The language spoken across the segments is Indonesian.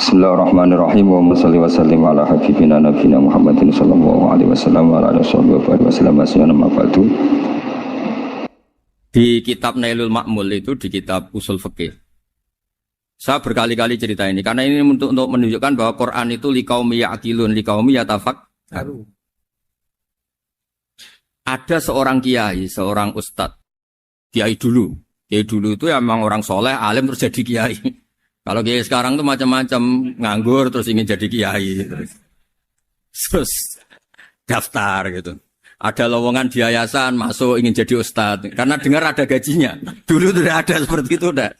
Bismillahirrahmanirrahim. Wa salli wa sallim ala habibina nabiyina Muhammadin sallallahu alaihi wasallam wa ala alihi wasallam ma ba'du. Di kitab Nailul Ma'mul itu, di kitab Usul Fikih, saya berkali-kali cerita ini karena ini untuk menunjukkan bahwa Quran itu liqaumi ya'qilun, liqaumi yatafakkarun. Ada seorang kiai, seorang ustadz, kiai dulu itu emang orang soleh, alim terus jadi kiai. Kalau kiai sekarang tuh macam-macam, nganggur terus ingin jadi kiai, terus daftar gitu. Ada lowongan di yayasan, masuk ingin jadi ustadz karena dengar ada gajinya. Dulu tidak ada seperti itu, udah.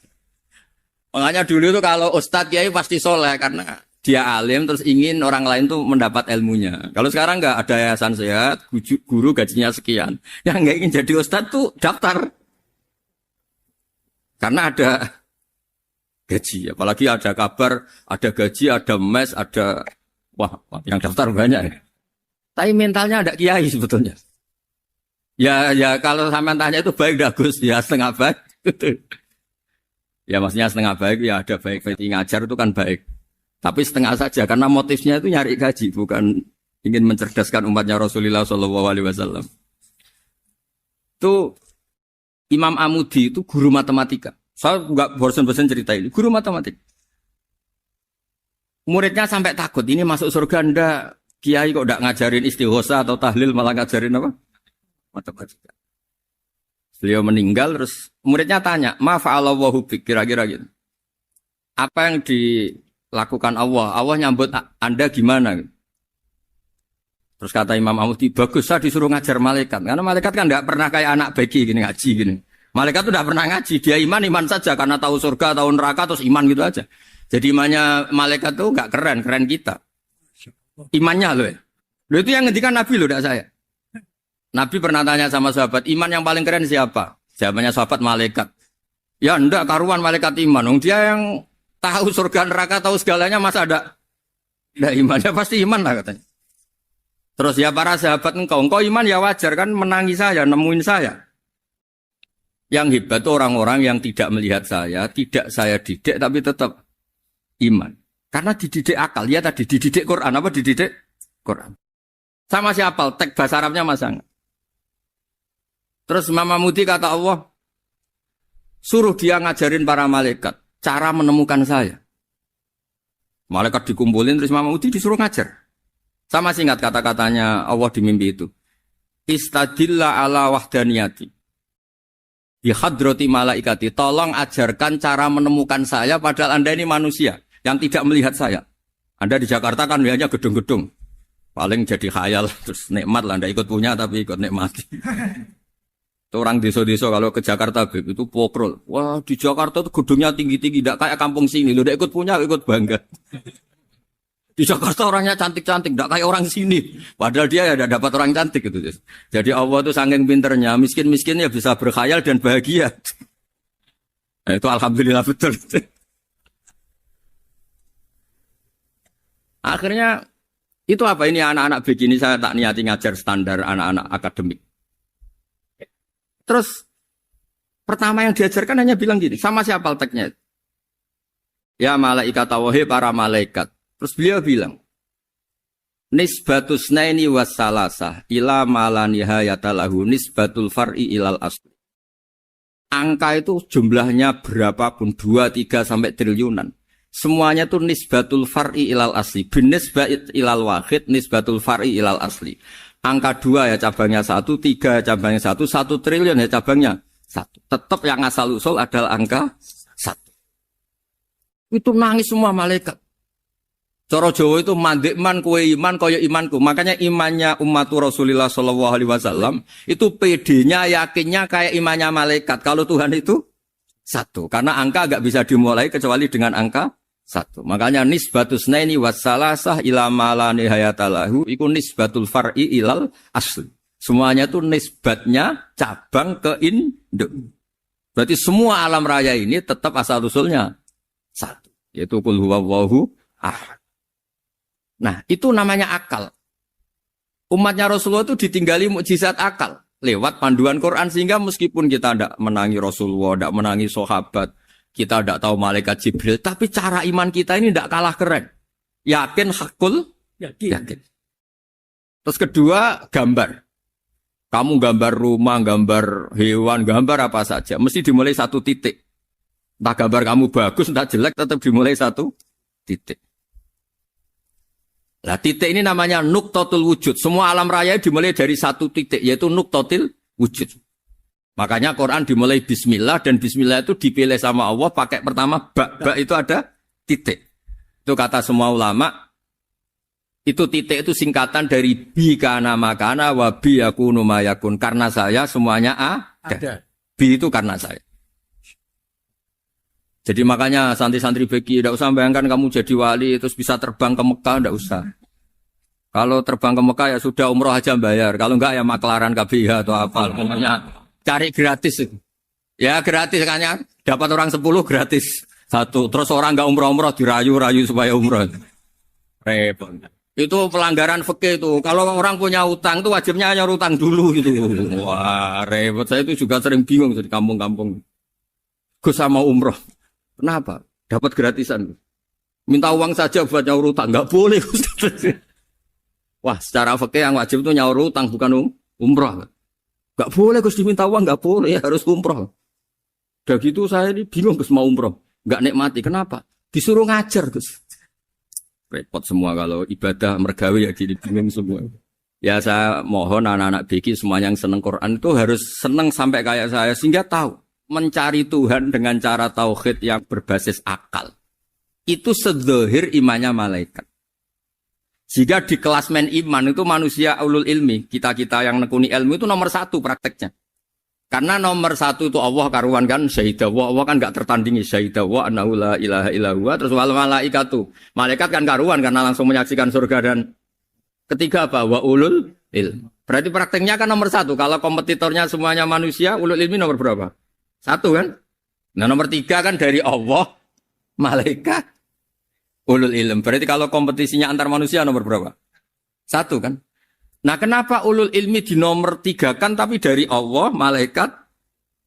Makanya dulu itu kalau ustadz kiai pasti soleh karena dia alim terus ingin orang lain tuh mendapat ilmunya. Kalau sekarang nggak ada yayasan sehat, guru gajinya sekian. Yang nggak ingin jadi ustadz tuh daftar karena ada gaji. Apalagi ada kabar, ada gaji, ada mes, ada wah yang daftar banyak. Tapi mentalnya ada kiai sebetulnya. Ya kalau sampean tanya itu baik dah Gus, ya setengah baik. Ya maksudnya setengah baik, ya ada baik ngajar itu kan baik. Tapi setengah saja karena motifnya itu nyari gaji, bukan ingin mencerdaskan umatnya Rasulullah SAW. Itu Imam Amudi itu guru matematika. Saya nggak bosan-bosan cerita ini, guru matematika. Muridnya sampai takut, ini masuk surga ndak? Kiai kok ndak ngajarin istighosa atau tahlil, malah ngajarin apa? Matematika. Beliau meninggal, terus muridnya tanya, ma fa'alallahu bik, kira-kira gitu. Apa yang dilakukan Allah? Allah nyambut Anda gimana? Terus kata Imam Amudi, bagus saya disuruh ngajar malaikat. Karena malaikat kan ndak pernah kayak anak beki gini ngaji gini. Malaikat itu tidak pernah ngaji, dia iman saja karena tahu surga, tahu neraka, terus iman gitu aja. Jadi imannya malaikat itu nggak keren kita. Imannya loh ya. Loh itu yang ngendikan Nabi loh, tidak saya. Nabi pernah tanya sama sahabat, iman yang paling keren siapa? Jawabannya sahabat malaikat. Ya enggak, karuan malaikat iman. Dia yang tahu surga, neraka, tahu segalanya, masa ada imannya, pasti iman lah katanya. Terus ya para sahabat engkau iman ya wajar kan menangi saya, nemuin saya. Yang hebat itu orang-orang yang tidak melihat saya, tidak saya didik, tapi tetap iman. Karena dididik akal, ya tadi dididik Quran, apa dididik Quran. Sama siapa? Teks bahasa Arabnya masa enggak? Terus Imam Amudi kata Allah, suruh dia ngajarin para malaikat, cara menemukan saya. Malaikat dikumpulin, terus Imam Amudi disuruh ngajar. Sama singkat kata-katanya Allah di mimpi itu. Istadilla ala wahdaniyati. Di hadrati malaikati, tolong ajarkan cara menemukan saya padahal Anda ini manusia yang tidak melihat saya. Anda di Jakarta kan lihatnya gedung-gedung. Paling jadi khayal, terus nikmat lah, Anda ikut punya tapi ikut nikmati. Itu orang desa-desa kalau ke Jakarta itu pokrol. Wah di Jakarta itu gedungnya tinggi-tinggi, tidak kayak kampung sini. Lu udah ikut punya, ikut bangga. Di Jakarta orangnya cantik-cantik, tidak kayak orang sini. Padahal dia ya dapat orang cantik gitu. Jadi Allah itu saking pinternya, miskin-miskin ya bisa berkhayal dan bahagia. Nah, itu alhamdulillah betul. Akhirnya itu apa ini anak-anak begini saya tak niati ngajar standar anak-anak akademik. Terus pertama yang diajarkan hanya bilang gini, sama siapa teknya? Ya malaikat wahi para malaikat. Terus beliau bilang, nisbatus naini wassalasah ila malanihayatalahu nisbatul far'i ilal asli. Angka itu jumlahnya berapapun, 2, 3 sampai triliunan. Semuanya itu nisbatul far'i ilal asli. Binisbat ilal wahid, nisbatul far'i ilal asli. Angka 2 ya cabangnya 1, 3 ya cabangnya 1, 1 triliun ya cabangnya 1. Tetap yang asal usul adalah angka 1. Itu nangis semua malaikat. Cara Jawa itu mandekman kue iman kaya imanku. Makanya imannya umatur Rasulullah SAW itu PD-nya, yakinnya kayak imannya malaikat. Kalau Tuhan itu 1. Karena angka agak bisa dimulai kecuali dengan angka 1. Makanya nisbatus naini wassalasah ila malani hayatalahu iku nisbatul far'i ilal asli. Semuanya itu nisbatnya cabang ke induk. Berarti semua alam raya ini tetap asal usulnya 1. Yaitu qul huwallahu ahad. Nah, itu namanya akal. Umatnya Rasulullah itu ditinggali mukjizat akal lewat panduan Quran sehingga meskipun kita tidak menangi Rasulullah, tidak menangi sahabat, kita tidak tahu malaikat Jibril, tapi cara iman kita ini tidak kalah keren. Yakin, hakul, yakin. Terus kedua, gambar. Kamu gambar rumah, gambar hewan, gambar apa saja. Mesti dimulai satu titik. Entah gambar kamu bagus, entah jelek, tetap dimulai satu titik. Nah, titik ini namanya nuktotul wujud. Semua alam raya dimulai dari satu titik, yaitu nuktotil wujud. Makanya Quran dimulai bismillah, dan bismillah itu dipilih sama Allah pakai pertama ba itu ada titik. Itu kata semua ulama. Itu titik itu singkatan dari bi kana makana wa bi yakunu mayakun. Karena saya semuanya ada. Bi itu karena saya. Jadi makanya santri-santri beki tidak usah bayangkan kamu jadi wali terus bisa terbang ke Mekah, tidak usah. Kalau terbang ke Mekah ya sudah umroh aja bayar. Kalau enggak ya maklaran KBH atau apa. Pokoknya cari gratis itu. Ya gratis kan ya. Dapat orang 10 gratis. Satu. Terus orang enggak umroh-umroh dirayu-rayu supaya umroh. Repot. Itu pelanggaran fikih itu. Kalau orang punya utang itu wajibnya nyaur utang dulu gitu. Wah, repot. Saya itu juga sering bingung di kampung-kampung. Gus sama umroh. Kenapa? Dapat gratisan. Minta uang saja buat nyaur utang. Enggak boleh. Wah, secara fikih yang wajib itu nyaur utang bukan umroh. Gak boleh Gus diminta uang, gak boleh, harus umroh. Udah gitu saya ini bingung Gus mau umroh. Gak nikmati, kenapa? Disuruh ngajar Gus. Repot semua kalau ibadah mergawe ya jadi bingung semua. Ya saya mohon anak-anak BK semua yang seneng Quran itu harus seneng sampai kayak saya. Sehingga tahu, mencari Tuhan dengan cara tauhid yang berbasis akal. Itu sedzahir imannya malaikat. Jika di klasmen iman itu manusia ulul ilmi, kita-kita yang nekuni ilmu itu nomor 1 prakteknya. Karena nomor 1 itu Allah karuan kan, syahidah wa, Allah kan gak tertandingi, syahidah wa annahu la ilaha illallah, terus wal malaikatu. Malaikat kan karuan karena langsung menyaksikan surga, dan ketiga apa? Wa ulul ilmi. Berarti prakteknya kan nomor 1, kalau kompetitornya semuanya manusia, ulul ilmi nomor berapa? 1 kan? Nah nomor 3 kan dari Allah, malaikat, ulul ilm. Berarti kalau kompetisinya antar manusia nomor berapa? 1 kan? Nah kenapa ulul ilmi di nomor 3 kan tapi dari Allah, malaikat,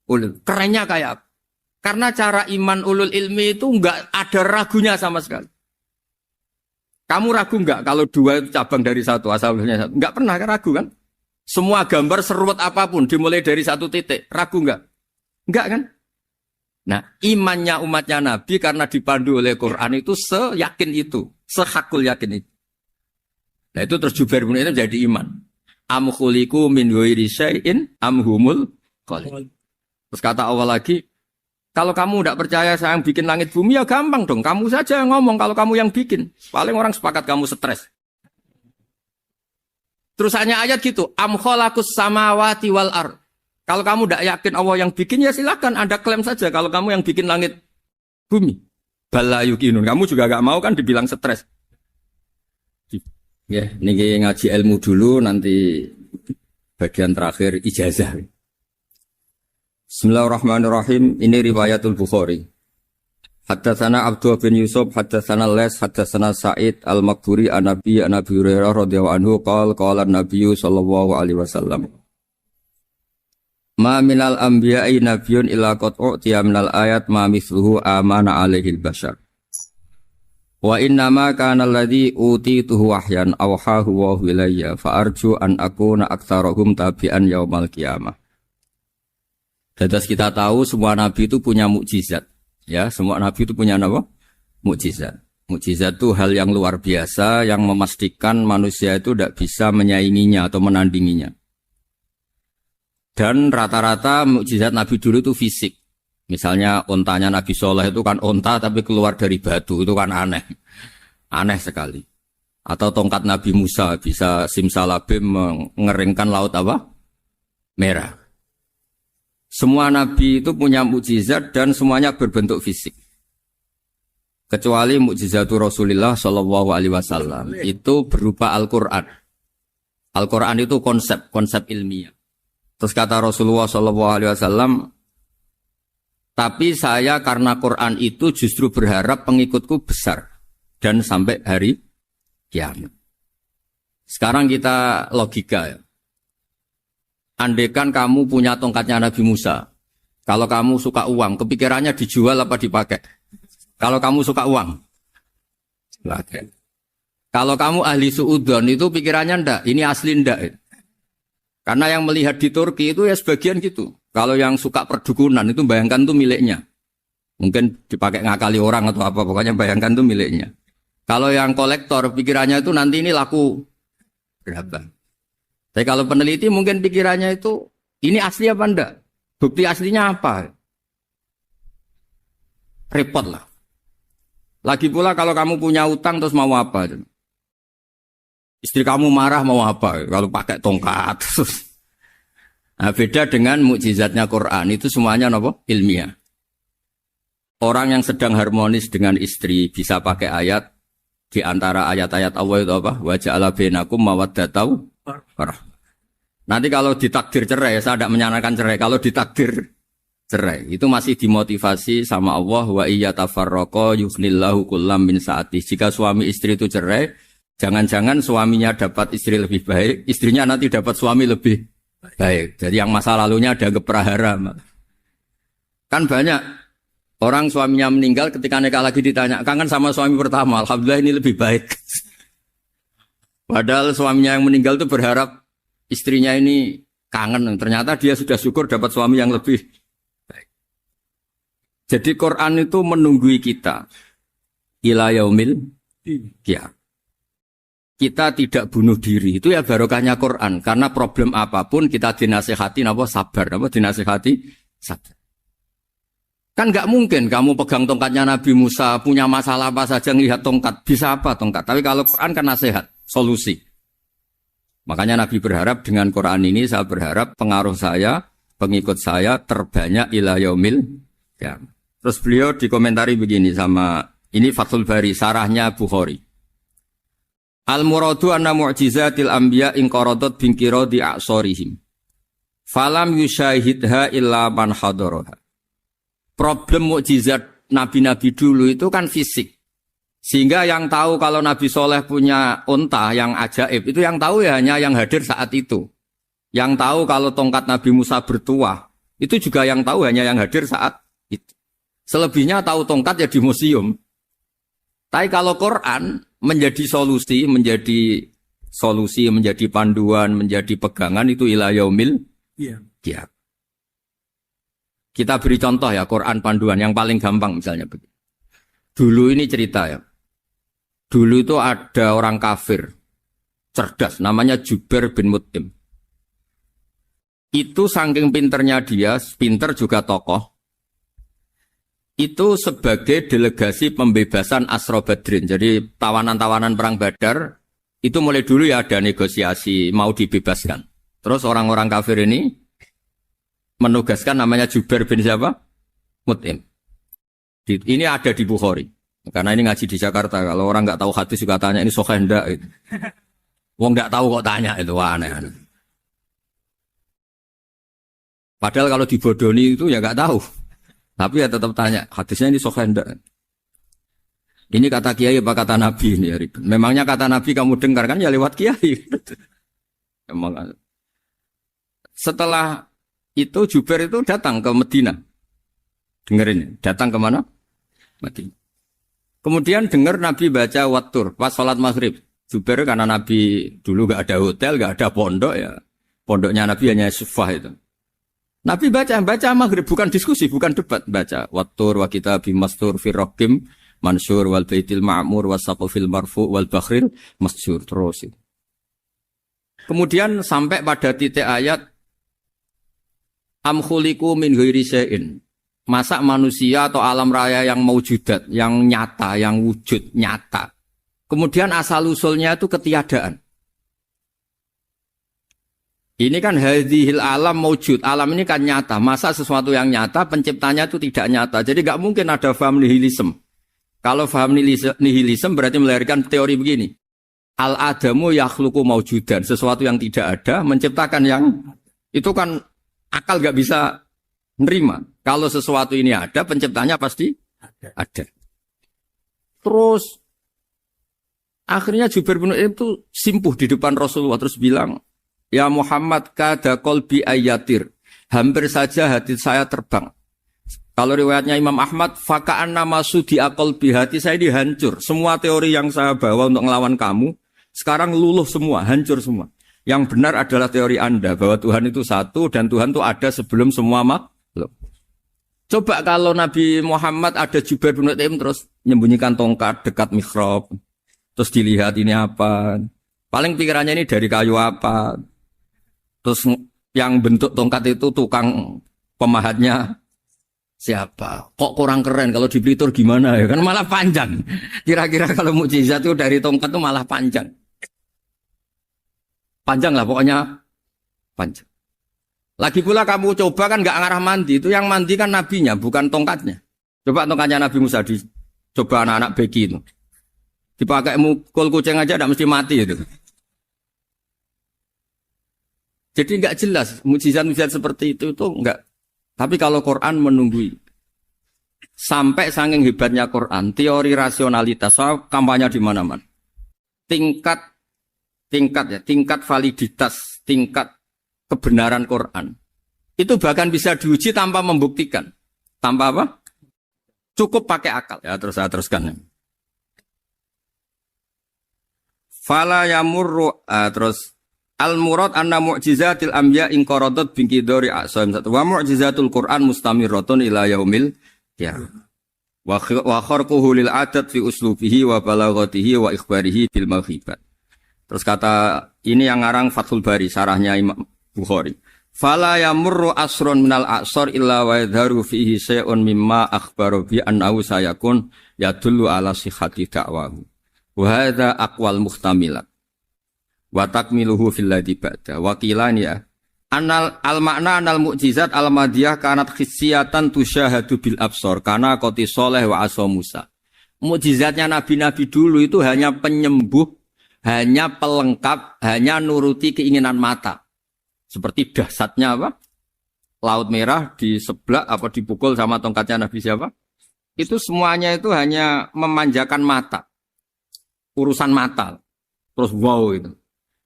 ulul. Kerennya kayak apa? Karena cara iman ulul ilmi itu enggak ada ragunya sama sekali. Kamu ragu enggak kalau 2 itu cabang dari 1, asalnya 1? Enggak pernah ragu kan? Semua gambar seruat apapun dimulai dari 1 titik. Ragu enggak? Enggak kan? Nah, imannya umatnya Nabi karena dipandu oleh Quran itu seyakin itu, sehakul yakin itu. Nah, itu terus Jubair bin Mut'im jadi iman. Am khuliqu min ghairi syai'in am humul khaliq. Terus kata Allah lagi, kalau kamu tidak percaya saya yang bikin langit bumi ya gampang dong, kamu saja yang ngomong kalau kamu yang bikin. Paling orang sepakat kamu stres. Terus hanya ayat gitu, am khalaqus samawati wal ardh. Kalau kamu tidak yakin Allah yang bikin, ya silakan Anda klaim saja kalau kamu yang bikin langit bumi. Bala yukinun. Kamu juga gak mau kan dibilang stres. Ya, ini ngaji ilmu dulu, nanti bagian terakhir ijazah. Bismillahirrahmanirrahim. Ini riwayatul Bukhari. Haddatsana Abdullah bin Yusuf, haddatsana Les, haddatsana Sa'id al-Maqburi an-Nabi Hurairah radhiyallahu anhu qala an-Nabi sallallahu alaihi wasallam. Ma minal anbiya'i nabiyyun illa qad u'tiya minal ayat ma mithluhu amana alaihil bashar. Wa innama kana alladhi utituhu wahyan awhahu wa ilayya fa arju an akuna aktsarahum tabi'an yaumal qiyamah. Dados kita tahu semua nabi itu punya mukjizat. Ya, semua nabi itu punya apa? Mukjizat. Mukjizat itu hal yang luar biasa yang memastikan manusia itu tidak bisa menyainginya atau menandinginya. Dan rata-rata mukjizat Nabi dulu itu fisik. Misalnya ontanya Nabi Soleh itu kan onta tapi keluar dari batu, itu kan aneh. Aneh sekali. Atau tongkat Nabi Musa bisa simsalabim mengeringkan laut apa? Merah. Semua Nabi itu punya mukjizat dan semuanya berbentuk fisik. Kecuali mukjizatul Rasulullah Shallallahu Alaihi Wasallam itu berupa Al-Quran. Al-Quran itu konsep ilmiah. Terus kata Rasulullah SAW, tapi saya karena Quran itu justru berharap pengikutku besar dan sampai hari kiamat. Sekarang kita logika ya. Andaikan kamu punya tongkatnya Nabi Musa, Kalau kamu suka uang, kepikirannya dijual apa dipakai? Kalau kamu suka uang, pakai. Kalau kamu ahli suudon itu pikirannya ndak, ini asli ndak. Karena yang melihat di Turki itu ya sebagian gitu. Kalau yang suka perdukunan itu bayangkan tuh miliknya. Mungkin dipakai ngakali orang atau apa, pokoknya bayangkan tuh miliknya. Kalau yang kolektor pikirannya itu nanti ini laku berapa. Tapi kalau peneliti mungkin pikirannya itu ini asli apa ndak? Bukti aslinya apa? Repot lah. Lagi pula kalau kamu punya utang terus mau apa? Istri kamu marah mau apa? Kalau pakai tongkat. Nah, beda dengan mukjizatnya Quran itu semuanya apa? Ilmiah. Orang yang sedang harmonis dengan istri bisa pakai ayat di antara ayat-ayat Allah itu apa? Wa ja'ala bainakum mawaddatan warahmah. Nanti kalau ditakdir cerai, saya tidak menyarankan cerai. Kalau ditakdir cerai, itu masih dimotivasi sama Allah wa iyyatafarraqa yughnillahu kullam min sa'ati. Jika suami istri itu cerai, jangan-jangan suaminya dapat istri lebih baik, istrinya nanti dapat suami lebih baik. Jadi yang masa lalunya ada keprahara. Kan banyak orang suaminya meninggal ketika nikah lagi ditanya, kangen sama suami pertama, alhamdulillah ini lebih baik. Padahal suaminya yang meninggal itu berharap istrinya ini kangen, ternyata dia sudah syukur dapat suami yang lebih baik. Jadi Quran itu menunggui kita ila yaumil qiyamah. Kita tidak bunuh diri, itu ya barokahnya Quran. Karena problem apapun kita dinasihati apa sabar, apa dinasihati sabar. Kan nggak mungkin kamu pegang tongkatnya Nabi Musa, punya masalah apa saja ngelihat tongkat, bisa apa tongkat. Tapi kalau Quran kan nasihat, solusi. Makanya Nabi berharap dengan Quran ini, saya berharap pengaruh saya, pengikut saya terbanyak ila yaumil ya. Terus beliau dikomentari begini sama, ini Fathul Bari, sarahnya Bukhari. Al-muradu anna mu'jizatil anbiya inqaradat binqiradi a'sorihim. Falam yushahidha illa man hadaraha. Problem mukjizat nabi-nabi dulu itu kan fisik. Sehingga yang tahu kalau Nabi Soleh punya unta yang ajaib, itu yang tahu ya hanya yang hadir saat itu. Yang tahu kalau tongkat Nabi Musa bertuah, itu juga yang tahu hanya yang hadir saat itu. Selebihnya tahu tongkat ya di museum. Tapi kalau Quran menjadi solusi, menjadi panduan, menjadi pegangan itu ila yaumil qiyamah. Kita beri contoh ya, Quran panduan yang paling gampang misalnya begini. Dulu ini cerita ya. Dulu itu ada orang kafir, cerdas, namanya Jubair bin Mut'im. Itu saking pinternya dia, pinter juga tokoh. Itu sebagai delegasi pembebasan Asra Badrin. Jadi tawanan-tawanan perang Badar, itu mulai dulu ya ada negosiasi, mau dibebaskan. Terus orang-orang kafir ini menugaskan namanya Jubair bin siapa? Mut'im. Ini ada di Bukhari. Karena ini ngaji di Jakarta, kalau orang nggak tahu hadis juga tanya ini sahih ndak gitu. Wong nggak tahu kok tanya itu aneh. Padahal kalau dibodoni itu ya nggak tahu. Tapi ya tetap tanya, hadisnya ini sahih ndak. Ini kata kiai apa kata nabi ini ya. Memangnya kata nabi kamu dengar kan ya lewat kiai. Emang. Setelah itu Jubair itu datang ke Medina. Dengerin, datang ke mana? Medina. Kemudian dengar Nabi baca Wattur pas sholat maghrib. Jubair karena Nabi dulu gak ada hotel, gak ada pondok ya. Pondoknya Nabi hanya sufah itu. Nabi baca maghrib, bukan diskusi, bukan debat. Baca Wattur wa kitabim mastur firrokim mansur wal baitil ma'mur wasaqufil marfu wal bakhril masjur. Terus itu. Kemudian sampai pada titik ayat am khuliqu min ghairi syai'in. Masa manusia atau alam raya yang maujudat, yang nyata, yang wujud, nyata. Kemudian asal-usulnya itu ketiadaan. Ini kan hadhil alam maujud, alam ini kan nyata. Masa sesuatu yang nyata, penciptanya itu tidak nyata. Jadi gak mungkin ada faham nihilisme. Kalau faham nihilisme berarti melahirkan teori begini. Al-adamu yakhluqu maujudan, sesuatu yang tidak ada, menciptakan yang, itu kan akal gak bisa nerima. Kalau sesuatu ini ada, penciptanya pasti ada. Terus akhirnya Jubair bin Mut'im itu simpuh di depan Rasulullah terus bilang, "Ya Muhammad kada qalbi ayatir hampir saja hati saya terbang. Kalau riwayatnya Imam Ahmad, faka'an nama sudi akal hati saya dihancur. Semua teori yang saya bawa untuk ngelawan kamu, sekarang luluh semua, hancur semua. Yang benar adalah teori Anda, bahwa Tuhan itu satu, dan Tuhan itu ada sebelum semua makhluk. Coba kalau Nabi Muhammad ada Jubair bin Mut'im terus menyembunyikan tongkat dekat mihrab, terus dilihat ini apa, paling pikirannya ini dari kayu apa, terus yang bentuk tongkat itu tukang pemahatnya siapa? Kok kurang keren kalau di Blitur gimana ya? Kan malah panjang. Kira-kira kalau mukjizat itu dari tongkat itu malah panjang. Panjang lah pokoknya panjang. Lagi pula kamu coba kan nggak ngarah mandi, itu yang mandi kan nabinya bukan tongkatnya. Coba tongkatnya Nabi Musa coba anak-anak beki itu. Dipakai mukul kucing aja tidak mesti mati itu. Jadi nggak jelas mukjizat-mukjizat seperti itu nggak. Tapi kalau Quran menunggui sampai saking hebatnya Quran, teori rasionalitas, soal kampanye di mana-mana. Tingkat validitas, tingkat kebenaran Quran. Itu bahkan bisa diuji tanpa membuktikan. Tanpa apa? Cukup pakai akal. Ya, terus saya teruskan. Fala yamurru terus al-murad anna mu'jizatil anbiya in qaradat bin qidari a'sam wa mu'jizatul Qur'an mustamirratun ila yaumil qiyamah. Wa kharquhu lil adat fi uslubihi wa balaghatihi wa ikhbarihi bil mawhibat. Terus kata ini yang ngarang Fathul Bari sarahnya Imam Bukhari. Fala yamurru asrun minal a'sar illa wa yadharu fihi shay'un mimma akhbaru bi annahu sayakun yadullu ala sihhati da'wahu. Wa hadza aqwal muhtamilat. Wa takmiluhu fil ladzi ba'da wa qilan ya anal al makna anal mukjizat al madiyah kanat khissiyatan tusyahadu bil absar kana qati soleh wa asa Musa. Mukjizatnya nabi-nabi dulu itu hanya penyembuh, hanya pelengkap, hanya nuruti keinginan mata. Seperti dahsyatnya apa? Laut Merah di sebelah apa dipukul sama tongkatnya Nabi siapa? Itu semuanya itu hanya memanjakan mata. Urusan mata. Terus wow itu.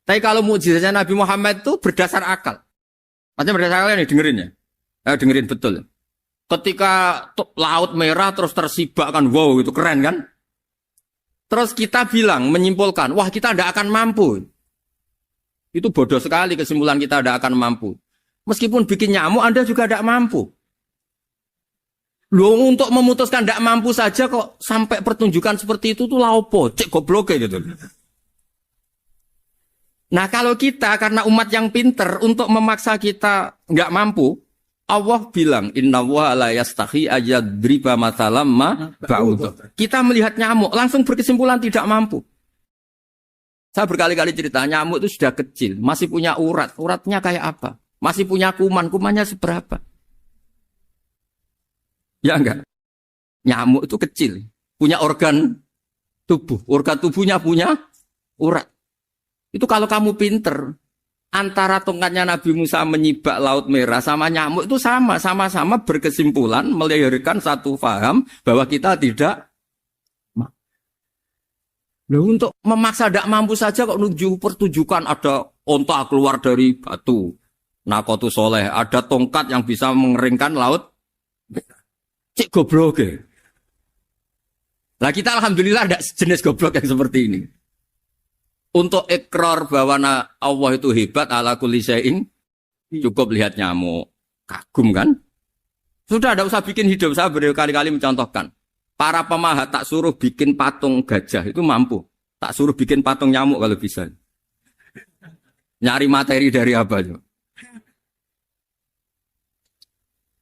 Tapi kalau mukjizatnya Nabi Muhammad itu berdasar akal. Maksudnya berdasar akal nih dengerin ya. Dengerin betul. Ketika Laut Merah terus tersibak kan wow itu keren kan. Terus kita bilang menyimpulkan wah kita tidak akan mampu. Itu bodoh sekali kesimpulan kita tidak akan mampu. Meskipun bikin nyamuk Anda juga tidak mampu. Loh untuk memutuskan tidak mampu saja kok sampai pertunjukan seperti itu tuh laopo cek goblok gitu. Nah kalau kita karena umat yang pinter untuk memaksa kita nggak mampu, Allah bilang Inna wa la yastahi ayadriba mathalam ma ba'udh. Kita melihat nyamuk langsung berkesimpulan tidak mampu. Saya berkali-kali cerita nyamuk itu sudah kecil, masih punya urat, uratnya kayak apa? Masih punya kuman, kumannya seberapa? Ya enggak? Nyamuk itu kecil, punya organ tubuhnya punya urat. Itu kalau kamu pinter, antara tongkatnya Nabi Musa menyibak Laut Merah sama nyamuk itu sama-sama berkesimpulan melahirkan satu faham bahwa kita tidak. Loh, untuk memaksa tidak mampu saja kok menuju pertunjukan ada onta keluar dari batu. Nakotu soleh, ada tongkat yang bisa mengeringkan laut. Cik goblok ya. Lah kita alhamdulillah ada jenis goblok yang seperti ini. Untuk ikrar bahwa Allah itu hebat ala kulli syai'in cukup lihat nyamuk. Kagum kan? Sudah tidak usah bikin hidup. Saya berkali-kali mencontohkan. Para pemahat tak suruh bikin patung gajah itu mampu. Tak suruh bikin patung nyamuk kalau bisa. Nyari materi dari apa?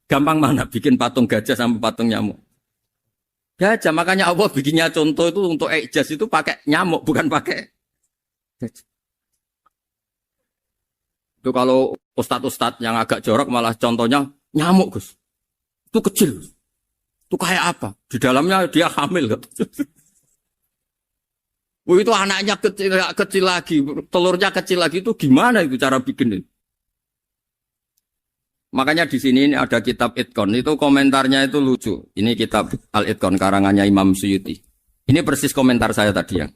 Gampang mana bikin patung gajah sama patung nyamuk? Gajah, makanya Allah bikinnya contoh itu untuk ijaz itu pakai nyamuk bukan pakai gajah. Itu kalau ustadz-ustadz yang agak jorok malah contohnya nyamuk Gus. Itu kecil. Itu kayak apa? Di dalamnya dia hamil. Itu anaknya kecil lagi, telurnya kecil lagi itu gimana itu cara bikin itu? Makanya di sini ada kitab Itqan, itu komentarnya itu lucu. Ini kitab Al-Itqan karangannya Imam Suyuti. Ini persis komentar saya tadi ya.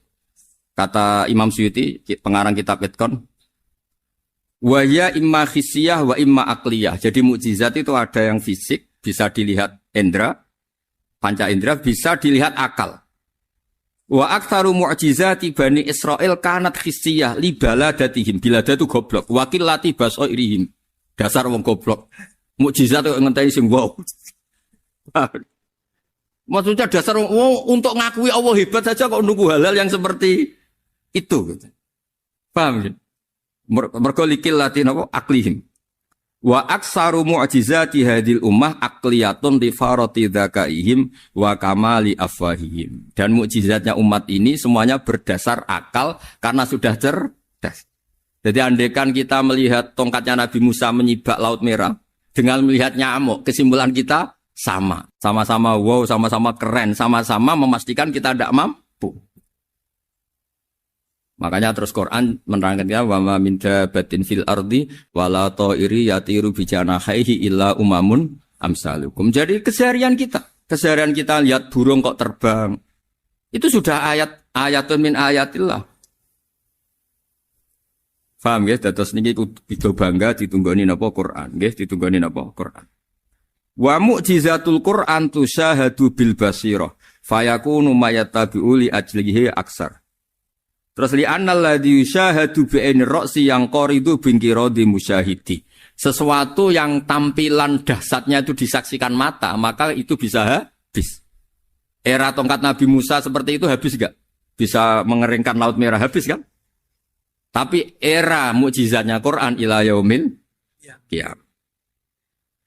Kata Imam Suyuti, pengarang kitab Itqan, Wa ya imma khissiyah wa imma akliyah. Jadi mukjizat itu ada yang fisik, bisa dilihat indra, panca indra, bisa dilihat akal. Wa aktsaru mu'jizati Bani Israil kanat khissiyah li baladatihim. Bilada itu goblok. Wakil lati basoirihim. Dasar wong goblok. Mukjizat kok ngenteni sing wow. Maksudnya dasar wong untuk ngakui Allah hebat saja kok nunggu halal yang seperti itu gitu. Paham ya? Mergo likil lati napa aklihim. Wa aksaru mu'jizati hadil ummah akliyatun li farati dzakaihim wa kamali afwahihim. Dan mukjizatnya umat ini semuanya berdasar akal karena sudah cerdas. Jadi andaikan kita melihat tongkatnya Nabi Musa menyibak Laut Merah dengan melihat nyamuk, kesimpulan kita sama. Sama-sama wow, sama-sama keren, sama-sama memastikan kita tidak mampu. Makanya terus Quran menerangkannya wa ma min dabatin fil ardi wala ta'iri yatiru bi janahihi illa umamun amsalukum. Jadi keseharian kita lihat burung kok terbang. Itu sudah ayatun min ayatillah. Paham nggih? Dados niki kudu bangga ditunggoni napa Quran, nggih, ditunggoni napa Quran. Wa mu'jizatul Quran tusyahadu bil basirah fayakunu mayatabi'u li ajlihi aksar. Terus li annal ladzi yusyahadu bi ainir ra'si yang qaridu bingkiradi musyahidi. Sesuatu yang tampilan dahsyatnya itu disaksikan mata, maka itu bisa habis. Era tongkat Nabi Musa seperti itu habis enggak? Bisa mengeringkan Laut Merah habis kan? Tapi era mukjizatnya Quran ila yaumil qiyamah.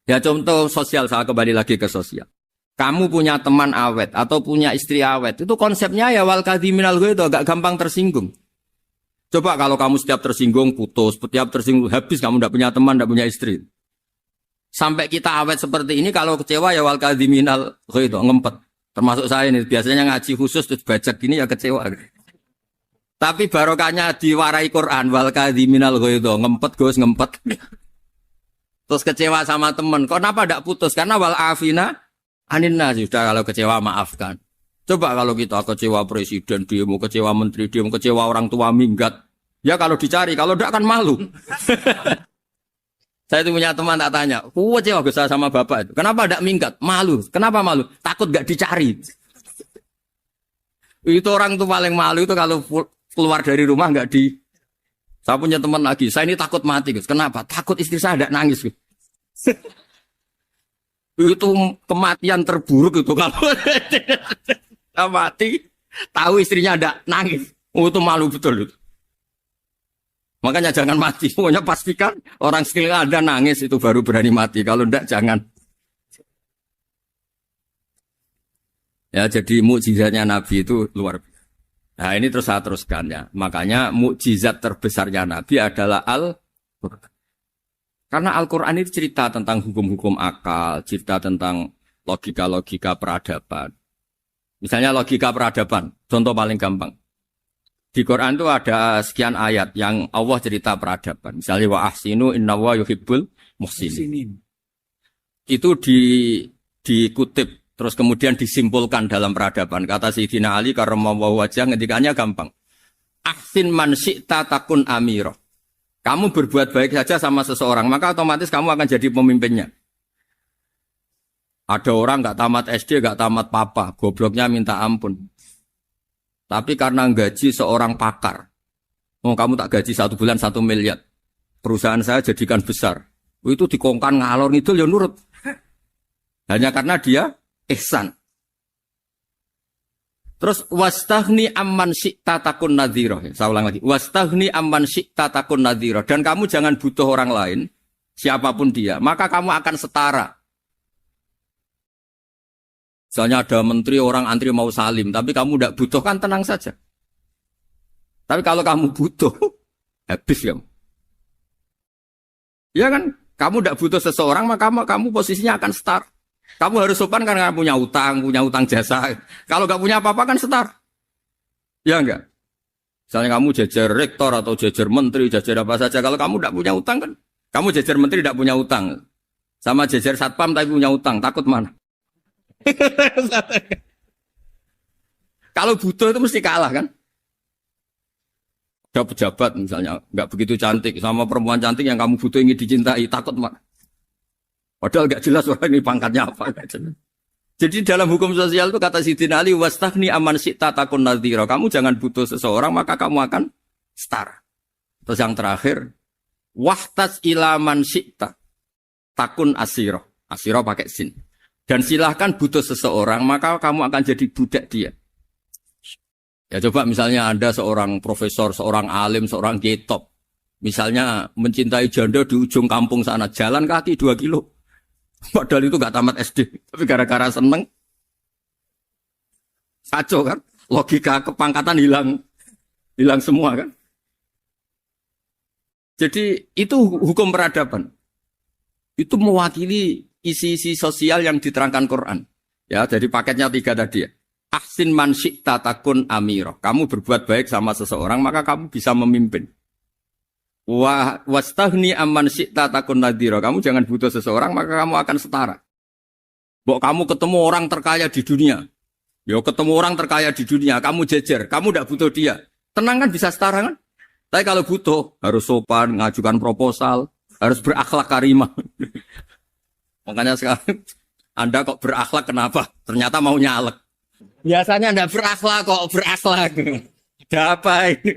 Ya contoh sosial, saya kembali lagi ke sosial. Kamu punya teman awet atau punya istri awet, itu konsepnya ya wal kadhiminal ghaidh, agak gampang tersinggung. Coba kalau kamu setiap tersinggung putus, setiap tersinggung habis, kamu tidak punya teman, tidak punya istri. Sampai kita awet seperti ini, kalau kecewa ya wal kadhiminal ghaidh, ngempet. Termasuk saya ini, biasanya ngaji khusus terus baca gini ya kecewa. Tapi barokahnya diwarai Quran wal kadhiminal ghaidh, ngempet Gus, ngempet. Terus kecewa sama teman, kenapa tidak putus? Karena wal afina aninna, sudah kalau kecewa maafkan. Coba kalau kita kecewa presiden demo, kecewa menteri demo, kecewa orang tua minggat. Ya kalau dicari, kalau tidak kan malu. Saya itu punya teman tak tanya, kecewa besar sama bapak itu. Kenapa tidak minggat? Malu. Kenapa malu? Takut gak dicari. Itu orang tuh paling malu itu kalau keluar dari rumah gak di. Saya punya teman lagi, saya ini takut mati. Gus. Kenapa? Takut istri saya tidak nangis. Gus. Itu kematian terburuk itu kalau mati tahu istrinya ada nangis, itu malu betul itu. Makanya jangan mati, pokoknya pastikan orang sekitar ada nangis itu baru berani mati, kalau enggak jangan. Ya jadi mukjizatnya Nabi itu luar biasa. Nah ini terus saya teruskan ya, makanya mukjizat terbesarnya Nabi adalah Al-Quran. Karena Al-Quran itu cerita tentang hukum-hukum akal, cerita tentang logika-logika peradaban. Misalnya logika peradaban, contoh paling gampang. Di Quran itu ada sekian ayat yang Allah cerita peradaban. Misalnya wa ahsinu innallaha yuhibbul muhsinin. Itu dikutip, terus kemudian disimpulkan dalam peradaban. Kata Sayyidina Ali karramallahu wajhah, ngendikannya gampang. Ahsin man syi'ta takun amira. Kamu berbuat baik saja sama seseorang, maka otomatis kamu akan jadi pemimpinnya. Ada orang gak tamat SD, gak tamat papa, gobloknya minta ampun. Tapi karena gaji seorang pakar, kamu tak gaji 1 bulan 1 miliar, perusahaan saya jadikan besar. Itu dikongkan ngalor ngidul ya nurut. Hanya karena dia ihsan. Terus wastaghni amman syi'ta takun nadhira. Saya ulang lagi. Wastaghni amman syi'ta takun nadhira. Dan kamu jangan butuh orang lain, siapapun dia, maka kamu akan setara. Misalnya ada menteri orang antri mau salim, tapi kamu tidak butuh, kan tenang saja. Tapi kalau kamu butuh, habis kamu. Ya kan? Kamu tidak butuh seseorang, maka kamu posisinya akan setara. Kamu harus sopan karena punya utang jasa. Kalau nggak punya apa-apa kan setar. Ya enggak? Misalnya kamu jajar rektor atau jajar menteri, jajar apa saja. Kalau kamu tidak punya utang kan, kamu jajar menteri tidak punya utang. Sama jajar satpam tapi punya utang, takut mana? Kalau butuh itu mesti kalah kan? Ada pejabat misalnya nggak begitu cantik sama perempuan cantik yang kamu butuh ingin dicintai, takut mak. Padahal nggak jelas orang ini pangkatnya apa. Jadi dalam hukum sosial itu kata Sidin Ali, wastaghni aman syi'ta takun nadhira. Kamu jangan butuh seseorang maka kamu akan setara. Terus yang terakhir, wahtas ilaman syi'ta takun asiro. Asiro pakai sin. Dan silahkan butuh seseorang maka kamu akan jadi budak dia. Ya coba misalnya Anda seorang profesor, seorang alim, seorang kiai top. Misalnya mencintai janda di ujung kampung sana, jalan kaki 2 kilo. Padahal itu gak tamat SD. Tapi gara-gara seneng, kacau kan? Logika kepangkatan hilang semua kan? Jadi itu hukum peradaban. Itu mewakili isi-isi sosial yang diterangkan Quran. Ya, jadi paketnya 3 tadi ya. Ahsin man syi'ta takun amiro. Kamu berbuat baik sama seseorang, maka kamu bisa memimpin. Wastaghni amman syi'ta takun nadhira. Kamu jangan butuh seseorang, maka kamu akan setara. Bok kamu ketemu orang terkaya di dunia. Yo ketemu orang terkaya di dunia, kamu jejer, kamu tidak butuh dia. Tenang kan bisa setara kan? Tapi kalau butuh, harus sopan, ngajukan proposal, harus berakhlak karimah. Makanya sekarang, Anda kok berakhlak kenapa? Ternyata mau nyalek. Biasanya Anda berakhlak kok berakhlak. Ada apa ini?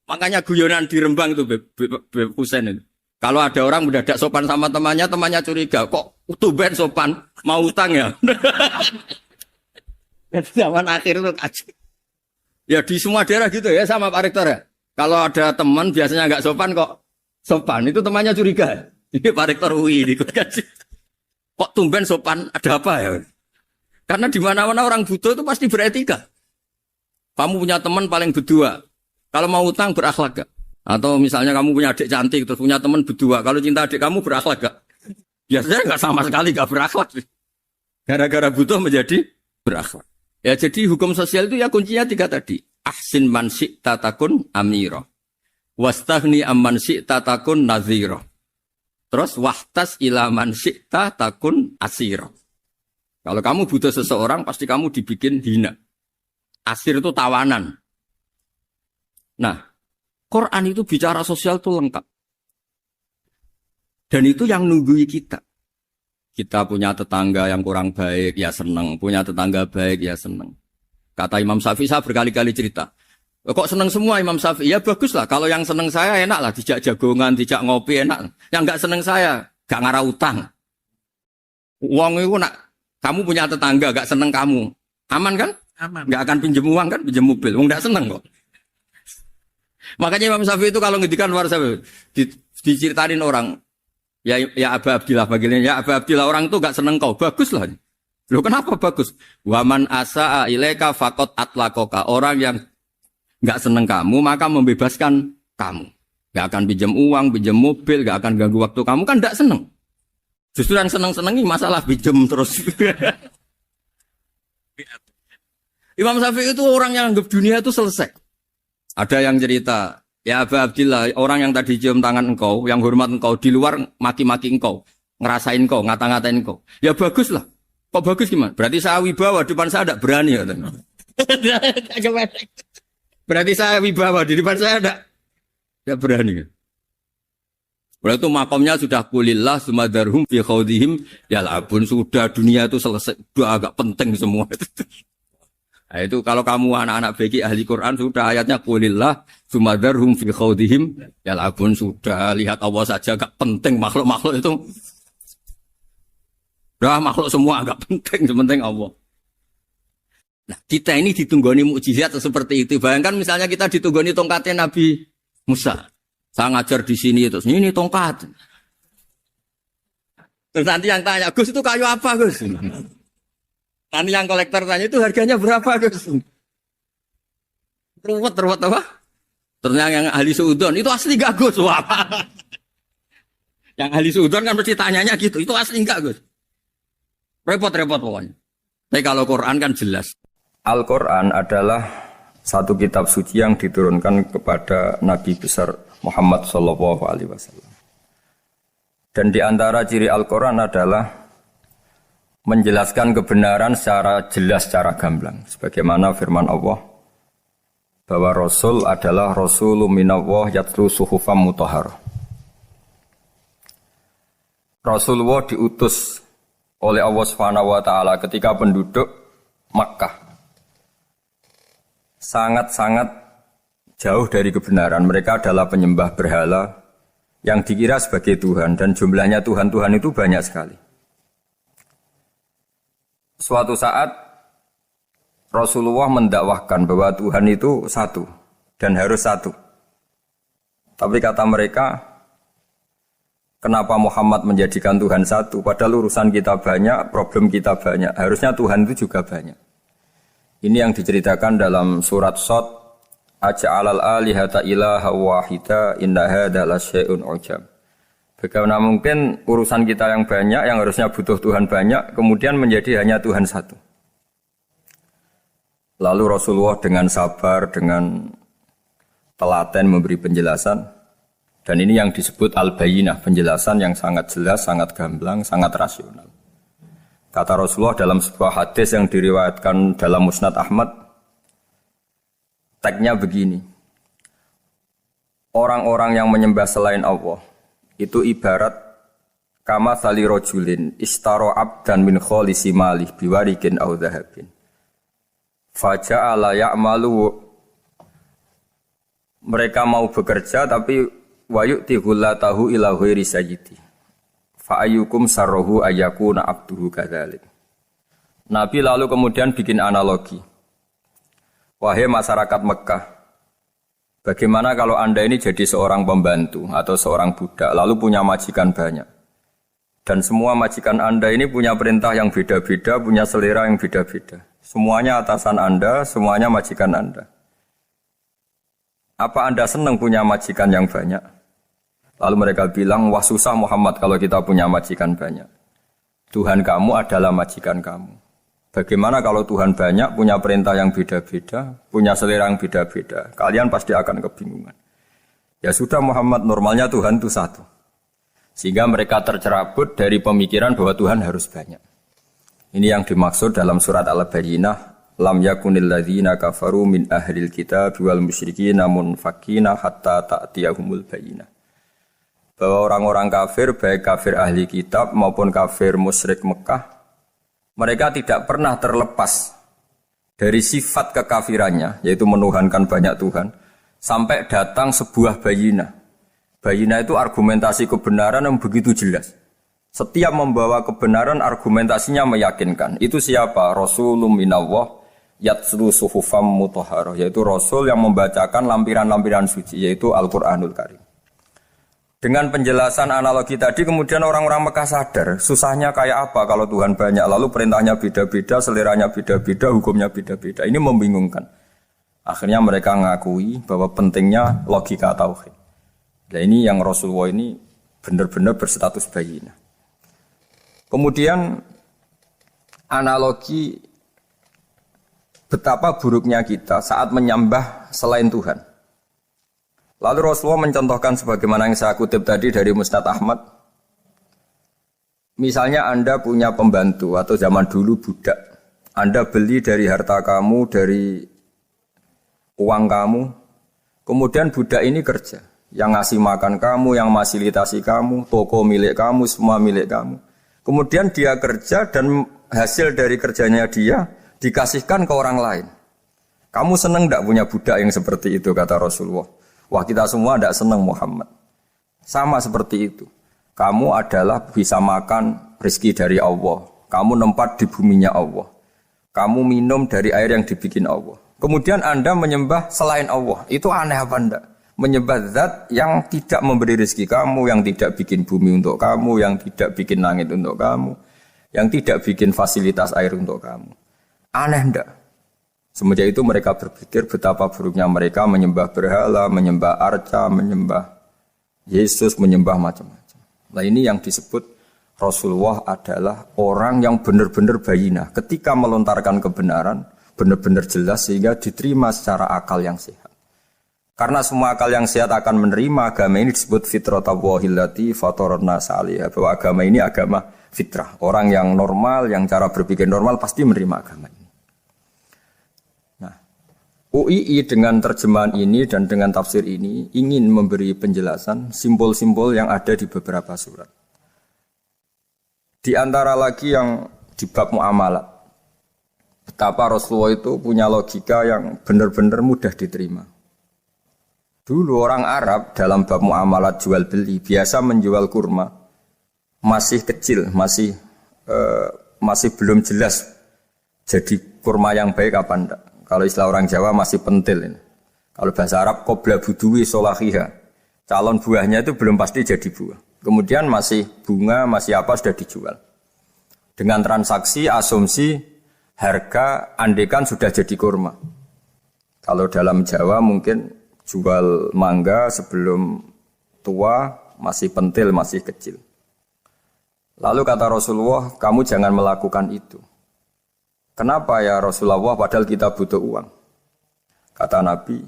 Makanya guyonan di Rembang itu Beb Husein itu. Kalau ada orang mendadak sopan sama temannya, temannya curiga. Kok tumben sopan? Mau utang ya? Zaman akhir itu ya di semua daerah gitu ya sama Pak Rektor ya. Kalau ada teman biasanya nggak sopan kok sopan, itu temannya curiga. Ini Pak Rektor UI ikut kaji. Kok tumben sopan? Ada apa ya? Karena di mana-mana orang butuh itu pasti beretika. Kamu punya teman paling berdua. Kalau mau utang berakhlak gak? Atau misalnya kamu punya adik cantik terus punya teman berdua. Kalau cinta adik kamu berakhlak gak? Biasanya nggak sama sekali nggak berakhlak. Gara-gara butuh menjadi berakhlak. Ya jadi hukum sosial itu ya kuncinya 3 tadi. Ahsin man syi'ta takun amira. Wastaghni amman syi'ta takun nadhira. Terus wahtas ila man syi'ta takun asira. Kalau kamu butuh seseorang, pasti kamu dibikin hina. Asir itu tawanan. Nah, Quran itu bicara sosial itu lengkap. Dan itu yang nunggui kita. Kita punya tetangga yang kurang baik, ya seneng. Punya tetangga baik, ya seneng. Kata Imam Syafi'i, saya berkali-kali cerita. Kok seneng semua Imam Syafi'i? Ya bagus lah. Kalau yang seneng saya enak lah. Dijak jagongan, dijak ngopi enak. Yang gak seneng saya, gak ngarah utang. Uang itu nak. Kamu punya tetangga, gak seneng kamu. Aman kan? Aman. Gak akan pinjem uang kan? Pinjem mobil. Wong gak seneng kok. Makanya Imam Syafi'i itu kalau ngedikan luar Syafi'i. Diceritain orang. Ya Aba Abdillah bagiannya. Ya Aba Abdillah orang itu gak seneng kau. Bagus lah. Loh kenapa bagus? Waman asa'a ilaika faqad atlaqaka. Orang yang gak seneng kamu, maka membebaskan kamu. Gak akan pinjem uang, pinjem mobil. Gak akan ganggu waktu kamu. Kan gak seneng. Justru yang seneng-senengi masalah pinjem terus. Imam Syafi'i itu orang yang anggap dunia itu selesai. Ada yang cerita, ya Aba Abdillah, orang yang tadi cium tangan engkau, yang hormat engkau, di luar maki-maki engkau, ngerasain engkau, ngata-ngatain engkau. Ya bagus lah. Kok bagus gimana? Berarti saya wibawa, depan saya tidak berani. Berarti saya wibawa, di depan saya tidak berani. Berarti itu makomnya sudah kulillah sumadarhum fi khawdihim yal'abun. Sudah dunia itu selesai, sudah agak penting semua. Nah, itu kalau kamu anak-anak beki ahli Quran sudah ayatnya kulillah sumadarhum fi khawdihim yal'abun. Sudah lihat Allah saja agak penting, makhluk-makhluk itu. Sudah makhluk semua agak penting, sepenting Allah. Nah, kita ini ditunggoni mukjizat seperti itu. Bayangkan misalnya kita ditunggoni tongkatnya Nabi Musa. Saya ngajar di sini terus ini tongkat. Terus nanti yang tanya, Gus itu kayu apa Gus? Nanti yang kolektor tanya itu harganya berapa Gus? Ruwet apa? Ternyata yang ahli suudon itu asli gak Gus? Wah. Yang ahli suudon kan mesti tanyanya gitu, itu asli gak Gus? Repot-repot pokoknya. Tapi kalau Quran kan jelas. Al-Quran adalah satu kitab suci yang diturunkan kepada Nabi besar Muhammad Sallallahu Alaihi Wasallam. Dan di antara ciri Al-Quran adalah menjelaskan kebenaran secara jelas, secara gamblang. Sebagaimana firman Allah, bahwa Rasul adalah Rasulun minallah yatlu suhufam mutahharah. Rasulullah diutus oleh Allah Subhanahu wa taala ketika penduduk Makkah sangat-sangat jauh dari kebenaran. Mereka adalah penyembah berhala yang dikira sebagai Tuhan, dan jumlahnya Tuhan-Tuhan itu banyak sekali. Suatu saat Rasulullah mendakwahkan bahwa Tuhan itu satu dan harus satu. Tapi kata mereka, kenapa Muhammad menjadikan Tuhan satu? Padahal urusan kita banyak, problem kita banyak. Harusnya Tuhan itu juga banyak. Ini yang diceritakan dalam surat Shad, Aja'alal alihata ilaha wahida inna hadza lasyai'un ujab. Bagaimana mungkin urusan kita yang banyak, yang harusnya butuh Tuhan banyak, kemudian menjadi hanya Tuhan satu. Lalu Rasulullah dengan sabar, dengan telaten memberi penjelasan. Dan ini yang disebut al-bayyinah, penjelasan yang sangat jelas, sangat gamblang, sangat rasional. Kata Rasulullah dalam sebuah hadis yang diriwayatkan dalam Musnad Ahmad, tagnya begini, orang-orang yang menyembah selain Allah itu ibarat kama thali rojulin istaro abdan min kholisi malih biwarikin au dhahabin faja'ala ya'malu. Mereka mau bekerja tapi wayu'ti hullatahu ila ghairi sayyidi fa'ayyukum sarrohu ayyakuna abduhu kadzalik. Nabi lalu kemudian bikin analogi, wahai masyarakat Mekah, bagaimana kalau Anda ini jadi seorang pembantu atau seorang budak, lalu punya majikan banyak. Dan semua majikan Anda ini punya perintah yang beda-beda, punya selera yang beda-beda. Semuanya atasan Anda, semuanya majikan Anda. Apa Anda senang punya majikan yang banyak? Lalu mereka bilang, wah susah Muhammad kalau kita punya majikan banyak. Tuhan kamu adalah majikan kamu. Bagaimana kalau Tuhan banyak, punya perintah yang beda-beda, punya selera yang beda-beda? Kalian pasti akan kebingungan. Ya sudah Muhammad, normalnya Tuhan itu satu. Sehingga mereka tercerabut dari pemikiran bahwa Tuhan harus banyak. Ini yang dimaksud dalam surat Al-Bayyinah, lam yakunil ladzina kafaru min ahlil kitab wal musyrikina munfakina hatta ta'tiyahumul bayyinah. Bahwa orang-orang kafir, baik kafir ahli kitab maupun kafir musyrik Mekah, mereka tidak pernah terlepas dari sifat kekafirannya, yaitu menuhankan banyak Tuhan, sampai datang sebuah bayinah. Bayinah itu argumentasi kebenaran yang begitu jelas. Setiap membawa kebenaran, argumentasinya meyakinkan. Itu siapa? Rasulun minallah yatslu suhufam mutahharah, yaitu Rasul yang membacakan lampiran-lampiran suci, yaitu Al-Quranul Karim. Dengan penjelasan analogi tadi, kemudian orang-orang Mekah sadar, susahnya kayak apa kalau Tuhan banyak, lalu perintahnya beda-beda, seleranya beda-beda, hukumnya beda-beda. Ini membingungkan. Akhirnya mereka ngakui bahwa pentingnya logika tauhid. Nah ini yang Rasulullah ini benar-benar berstatus bayyinah. Kemudian analogi betapa buruknya kita saat menyembah selain Tuhan. Lalu Rasulullah mencontohkan sebagaimana yang saya kutip tadi dari Musnad Ahmad. Misalnya Anda punya pembantu atau zaman dulu budak. Anda beli dari harta kamu, dari uang kamu. Kemudian budak ini kerja. Yang ngasih makan kamu, yang fasilitasi kamu, toko milik kamu, semua milik kamu. Kemudian dia kerja dan hasil dari kerjanya dia dikasihkan ke orang lain. Kamu senang tidak punya budak yang seperti itu, kata Rasulullah. Wah kita semua tidak senang Muhammad. Sama seperti itu. Kamu adalah bisa makan rezeki dari Allah. Kamu nempat di buminya Allah. Kamu minum dari air yang dibikin Allah. Kemudian Anda menyembah selain Allah. Itu aneh apa enggak? Menyembah zat yang tidak memberi rezeki kamu, yang tidak bikin bumi untuk kamu, yang tidak bikin langit untuk kamu, yang tidak bikin fasilitas air untuk kamu. Aneh enggak? Semenjak itu mereka berpikir betapa buruknya mereka menyembah berhala, menyembah arca, menyembah Yesus, menyembah macam-macam. Nah ini yang disebut Rasulullah adalah orang yang benar-benar bayyinah. Ketika melontarkan kebenaran, benar-benar jelas sehingga diterima secara akal yang sehat. Karena semua akal yang sehat akan menerima agama ini disebut fitratallahi fatarna salihah. Bahwa agama ini agama fitrah. Orang yang normal, yang cara berpikir normal pasti menerima agama ini. UII dengan terjemahan ini dan dengan tafsir ini ingin memberi penjelasan simbol-simbol yang ada di beberapa surat. Di antara lagi yang di bab muamalat, betapa Rasulullah itu punya logika yang benar-benar mudah diterima. Dulu orang Arab dalam bab muamalat jual beli biasa menjual kurma masih kecil, masih belum jelas jadi kurma yang baik apa enggak. Kalau istilah orang Jawa masih pentil ini. Kalau bahasa Arab qobla buduwi solahiha. Calon buahnya itu belum pasti jadi buah. Kemudian masih bunga, masih apa sudah dijual. Dengan transaksi, asumsi, harga, andekan sudah jadi kurma. Kalau dalam Jawa mungkin jual mangga sebelum tua, masih pentil, masih kecil. Lalu kata Rasulullah, kamu jangan melakukan itu. Kenapa ya Rasulullah padahal kita butuh uang? Kata Nabi,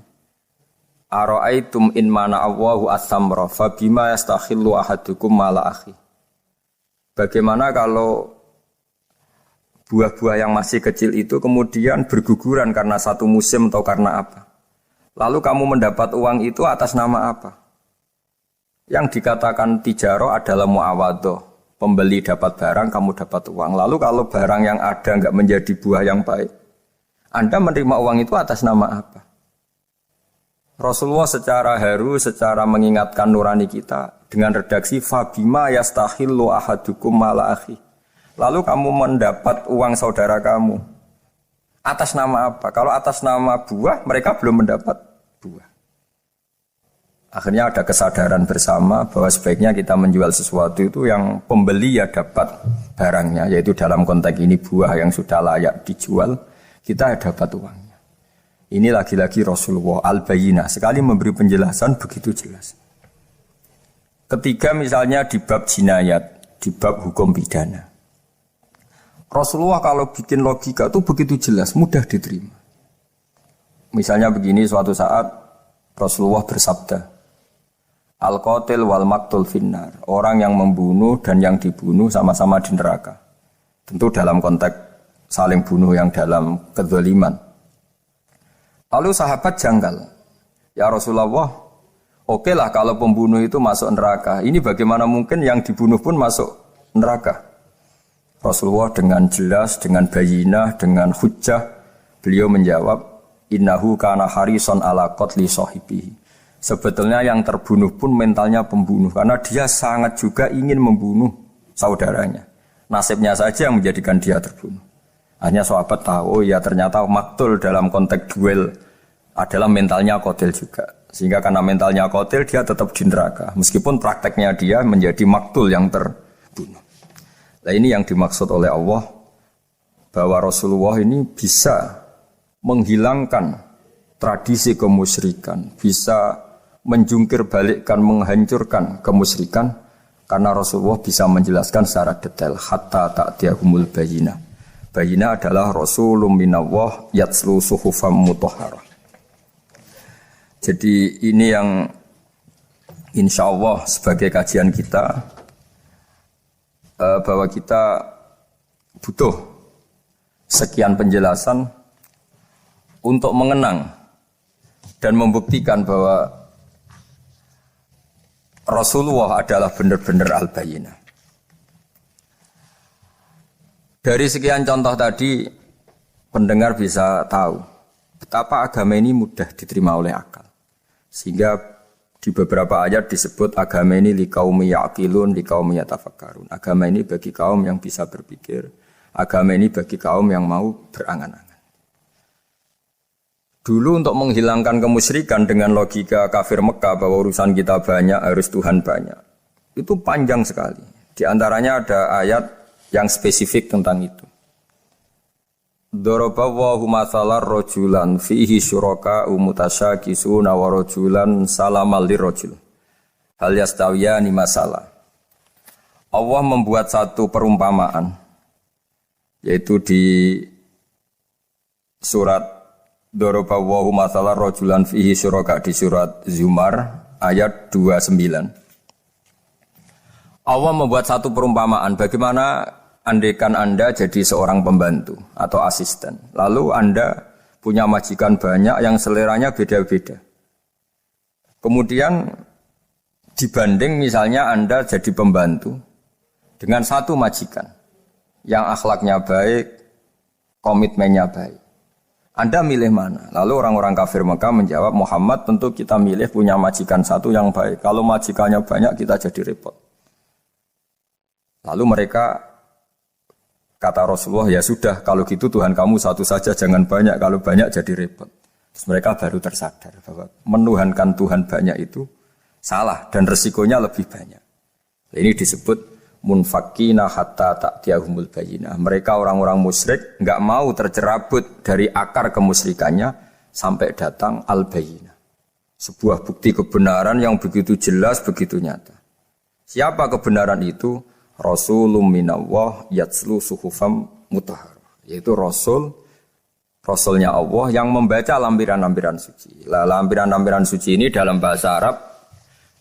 Ara'aitum in mana Allahu as-samra fa bima yastakhillu ahadukum mala akhi. Bagaimana kalau buah-buah yang masih kecil itu kemudian berguguran karena satu musim atau karena apa? Lalu kamu mendapat uang itu atas nama apa? Yang dikatakan tijaro adalah muawadhah. Pembeli dapat barang, kamu dapat uang. Lalu kalau barang yang ada enggak menjadi buah yang baik, Anda menerima uang itu atas nama apa? Rasulullah secara haru, secara mengingatkan nurani kita dengan redaksi fabima yastahillu ahadukum mala akhi. Lalu kamu mendapat uang saudara kamu atas nama apa? Kalau atas nama buah, mereka belum mendapat buah. Akhirnya ada kesadaran bersama bahwa sebaiknya kita menjual sesuatu itu yang pembeli ya dapat barangnya, yaitu dalam konteks ini buah yang sudah layak dijual, kita ya dapat uangnya. Ini lagi-lagi Rasulullah al-Bayyinah sekali memberi penjelasan begitu jelas. Ketiga misalnya di bab jinayat, di bab hukum pidana. Rasulullah kalau bikin logika itu begitu jelas, mudah diterima. Misalnya begini, suatu saat Rasulullah bersabda, Al-qatil wal maktul finnar. Orang yang membunuh dan yang dibunuh sama-sama di neraka. Tentu dalam konteks saling bunuh yang dalam kezaliman. Lalu sahabat janggal. Ya Rasulullah, oke lah kalau pembunuh itu masuk neraka. Ini bagaimana mungkin yang dibunuh pun masuk neraka? Rasulullah dengan jelas, dengan bayinah, dengan hujjah, beliau menjawab, innahu kana harison ala qatli sahibihi. Sebetulnya yang terbunuh pun mentalnya pembunuh, karena dia sangat juga ingin membunuh saudaranya. Nasibnya saja yang menjadikan dia terbunuh. Hanya sahabat tahu, oh ya ternyata maktul dalam konteks duel adalah mentalnya qatil juga. Sehingga karena mentalnya qatil dia tetap di neraka. Meskipun prakteknya dia menjadi maktul yang terbunuh. Nah ini yang dimaksud oleh Allah, bahwa Rasulullah ini bisa menghilangkan tradisi kemusyrikan, bisa menjungkir balikkan, menghancurkan kemusyrikan, karena Rasulullah bisa menjelaskan secara detail hatta ta'tiyahumul bayyinah. Bayyinah adalah Rasulun minallah yatslu suhufam mutahharah. Jadi ini yang insya Allah sebagai kajian kita, bahwa kita butuh sekian penjelasan untuk mengenang dan membuktikan bahwa Rasulullah adalah benar-benar al-bayyinah. Dari sekian contoh tadi, pendengar bisa tahu betapa agama ini mudah diterima oleh akal. Sehingga di beberapa ayat disebut agama ini liqaumi ya'qilun, liqaumi yatafakkarun. Agama ini bagi kaum yang bisa berpikir, agama ini bagi kaum yang mau berangan-angan. Dulu untuk menghilangkan kemusyrikan dengan logika kafir Mekah bahwa urusan kita banyak, harus Tuhan banyak. Itu panjang sekali. Di antaranya ada ayat yang spesifik tentang itu. Daraballahu mathalan rajulan fihi syuraka mutasyakisuna wa rajulan salamal lirajul. Hal yastawiyani masalah. Allah membuat satu perumpamaan, yaitu di surat Daraballahu mathalan rajulan fihi syuraka di surat Zumar ayat 29. Allah membuat satu perumpamaan, bagaimana andaikan Anda jadi seorang pembantu atau asisten, lalu Anda punya majikan banyak yang seleranya beda-beda. Kemudian dibanding misalnya Anda jadi pembantu dengan satu majikan yang akhlaknya baik, komitmennya baik. Anda milih mana? Lalu orang-orang kafir Mekah menjawab, Muhammad tentu kita milih punya majikan satu yang baik. Kalau majikannya banyak kita jadi repot. Lalu mereka kata Rasulullah, ya sudah kalau gitu Tuhan kamu satu saja jangan banyak. Kalau banyak jadi repot. Terus mereka baru tersadar bahwa menuhankan Tuhan banyak itu salah dan resikonya lebih banyak. Ini disebut munfakina hatta ta'tiyahumul bayyinah. Mereka orang-orang musyrik enggak mau tercerabut dari akar kemusyrikannya sampai datang al-bayyinah. Sebuah bukti kebenaran yang begitu jelas, begitu nyata. Siapa kebenaran itu? Rasulun minallah yatslu suhufam mutahharah. Yaitu Rasulnya Allah yang membaca lampiran-lampiran suci. Lampiran-lampiran suci ini dalam bahasa Arab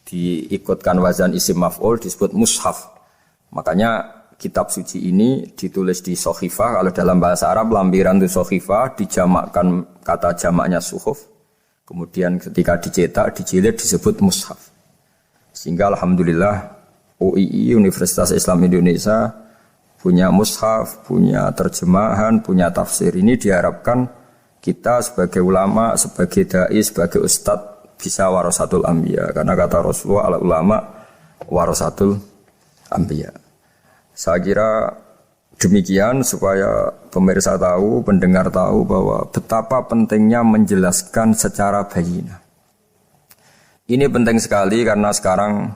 diikutkan wazan isim maf'ul disebut mushaf. Makanya kitab suci ini ditulis di sohifah. Kalau dalam bahasa Arab lampiran itu sohifah, dijamakkan kata jamaknya suhuf. Kemudian ketika dicetak, dijilid disebut mushaf. Sehingga alhamdulillah UII Universitas Islam Indonesia punya mushaf, punya terjemahan, punya tafsir. Ini diharapkan kita sebagai ulama, sebagai dai, sebagai ustadz bisa warasatul anbiya. Karena kata Rasulullah al ulama warasatul anbiya. Saya kira demikian supaya pemirsa tahu, pendengar tahu bahwa betapa pentingnya menjelaskan secara bayyinah. Ini penting sekali karena sekarang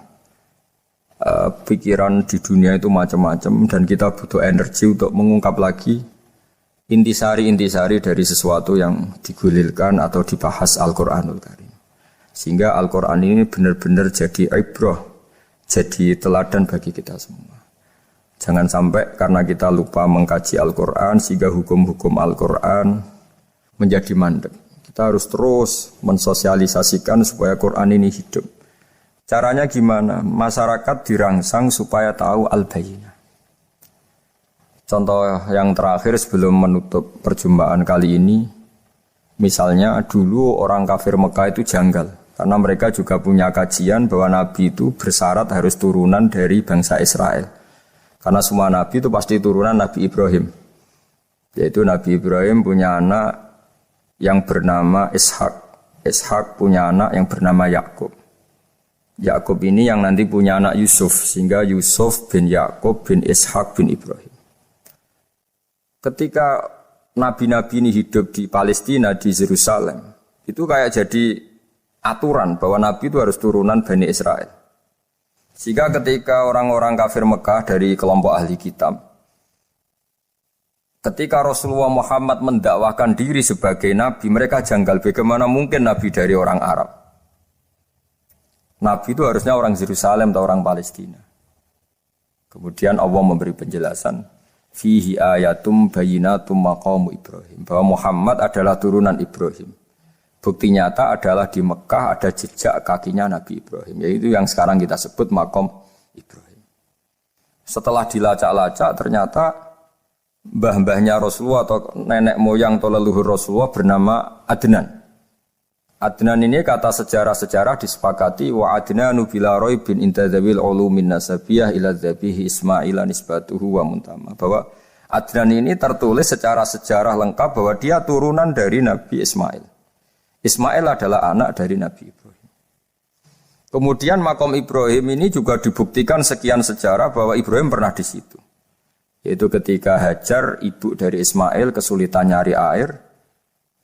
pikiran di dunia itu macam-macam dan kita butuh energi untuk mengungkap lagi intisari-intisari dari sesuatu yang digulirkan atau dibahas Al-Qur'anul Karim. Sehingga Al-Qur'an ini benar-benar jadi ibrah, jadi teladan bagi kita semua. Jangan sampai karena kita lupa mengkaji Al-Qur'an sehingga hukum-hukum Al-Qur'an menjadi mandek. Kita harus terus mensosialisasikan supaya Qur'an ini hidup. Caranya gimana? Masyarakat dirangsang supaya tahu al-bayyinah. Contoh yang terakhir sebelum menutup perjumpaan kali ini, misalnya dulu orang kafir Mekah itu janggal. Karena mereka juga punya kajian bahwa Nabi itu bersyarat harus turunan dari bangsa Israel. Karena semua Nabi itu pasti turunan Nabi Ibrahim. Yaitu Nabi Ibrahim punya anak yang bernama Ishak. Ishak punya anak yang bernama Yakub. Yakub ini yang nanti punya anak Yusuf, sehingga Yusuf bin Yakub bin Ishak bin Ibrahim. Ketika nabi-nabi ini hidup di Palestina, di Yerusalem, itu kayak jadi aturan bahwa nabi itu harus turunan Bani Israel. Sehingga ketika orang-orang kafir Mekah dari kelompok ahli kitab, ketika Rasulullah Muhammad mendakwahkan diri sebagai nabi, mereka janggal bagaimana mungkin nabi dari orang Arab. Nabi itu harusnya orang Yerusalem atau orang Palestina. Kemudian Allah memberi penjelasan, fihi ayatum bayyinatum maqamu Ibrahim, bahwa Muhammad adalah turunan Ibrahim. Bukti nyata adalah di Mekah ada jejak kakinya Nabi Ibrahim, yaitu yang sekarang kita sebut maqam Ibrahim. Setelah dilacak-lacak ternyata mbah-mbahnya Rasulullah atau nenek moyang atau leluhur Rasulullah bernama Adnan. Adnan ini kata sejarah-sejarah disepakati wa adnanu bila raibin intadzawil ulumin nasabiyah ila dzabihi Ismaila nisbatuhu wa muntama. Bahwa Adnan ini tertulis secara sejarah lengkap bahwa dia turunan dari Nabi Ismail. Ismail adalah anak dari Nabi Ibrahim. Kemudian makom Ibrahim ini juga dibuktikan sekian sejarah bahwa Ibrahim pernah di situ. Yaitu ketika Hajar, ibu dari Ismail, kesulitan nyari air,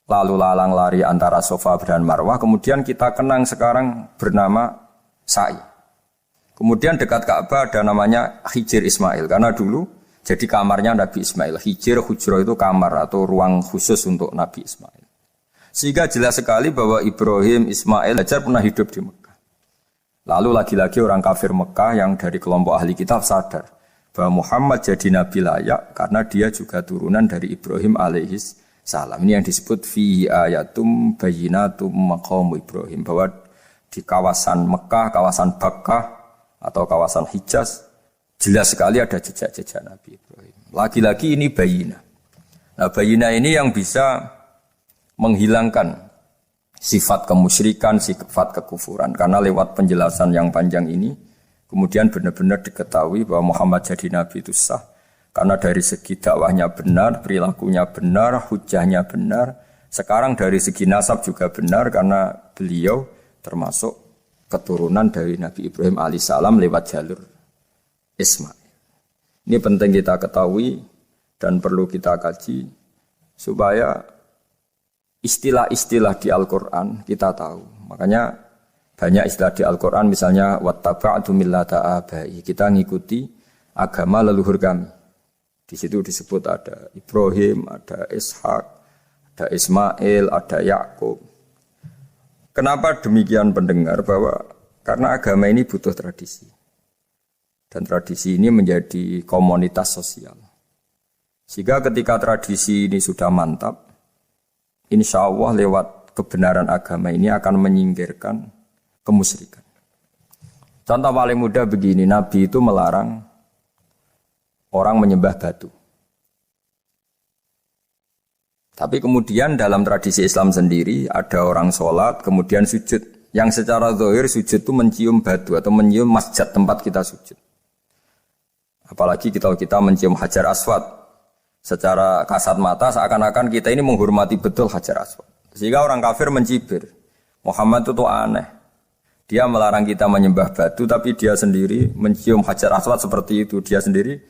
lalu lalang lari antara Safa dan Marwah. Kemudian kita kenang sekarang bernama Sa'i. Kemudian dekat Ka'bah ada namanya Hijir Ismail. Karena dulu jadi kamarnya Nabi Ismail. Hijir, hujrah itu kamar atau ruang khusus untuk Nabi Ismail. Sehingga jelas sekali bahwa Ibrahim, Ismail, Hajar pernah hidup di Mekah. Lalu lagi-lagi orang kafir Mekah yang dari kelompok ahli kitab sadar bahwa Muhammad jadi nabi layak karena dia juga turunan dari Ibrahim alaihis salam. Ini yang disebut fi ayatum bayyinatum maqamu Ibrahim, bahwa di kawasan Mekah, kawasan Bakkah atau kawasan Hijaz jelas sekali ada jejak-jejak Nabi Ibrahim. Lagi-lagi ini bayyinah. Nah, bayyinah ini yang bisa menghilangkan sifat kemusyrikan, sifat kekufuran. Karena lewat penjelasan yang panjang ini, kemudian benar-benar diketahui bahwa Muhammad jadi nabi itu sah. Karena dari segi dakwahnya benar, perilakunya benar, hujahnya benar. Sekarang dari segi nasab juga benar karena beliau termasuk keturunan dari Nabi Ibrahim alaihissalam lewat jalur Ismail. Ini penting kita ketahui dan perlu kita kaji supaya istilah-istilah di Al-Quran kita tahu. Makanya banyak istilah di Al-Quran misalnya wattaba'tu millata abai. Kita ngikuti agama leluhur kami. Di situ disebut ada Ibrahim, ada Ishak, ada Ismail, ada Yakub. Kenapa demikian pendengar? Bahwa karena agama ini butuh tradisi. Dan tradisi ini menjadi komunitas sosial. Sehingga ketika tradisi ini sudah mantap, insya Allah lewat kebenaran agama ini akan menyingkirkan kemusyrikan. Contoh paling mudah begini, Nabi itu melarang orang menyembah batu. Tapi kemudian dalam tradisi Islam sendiri ada orang sholat kemudian sujud. Yang secara zahir sujud itu mencium batu atau mencium masjid tempat kita sujud. Apalagi kita mencium Hajar Aswad. Secara kasat mata seakan-akan kita ini menghormati betul Hajar Aswad. Sehingga orang kafir mencibir. Muhammad itu tuh aneh. Dia melarang kita menyembah batu tapi dia sendiri mencium Hajar Aswad seperti itu. Dia sendiri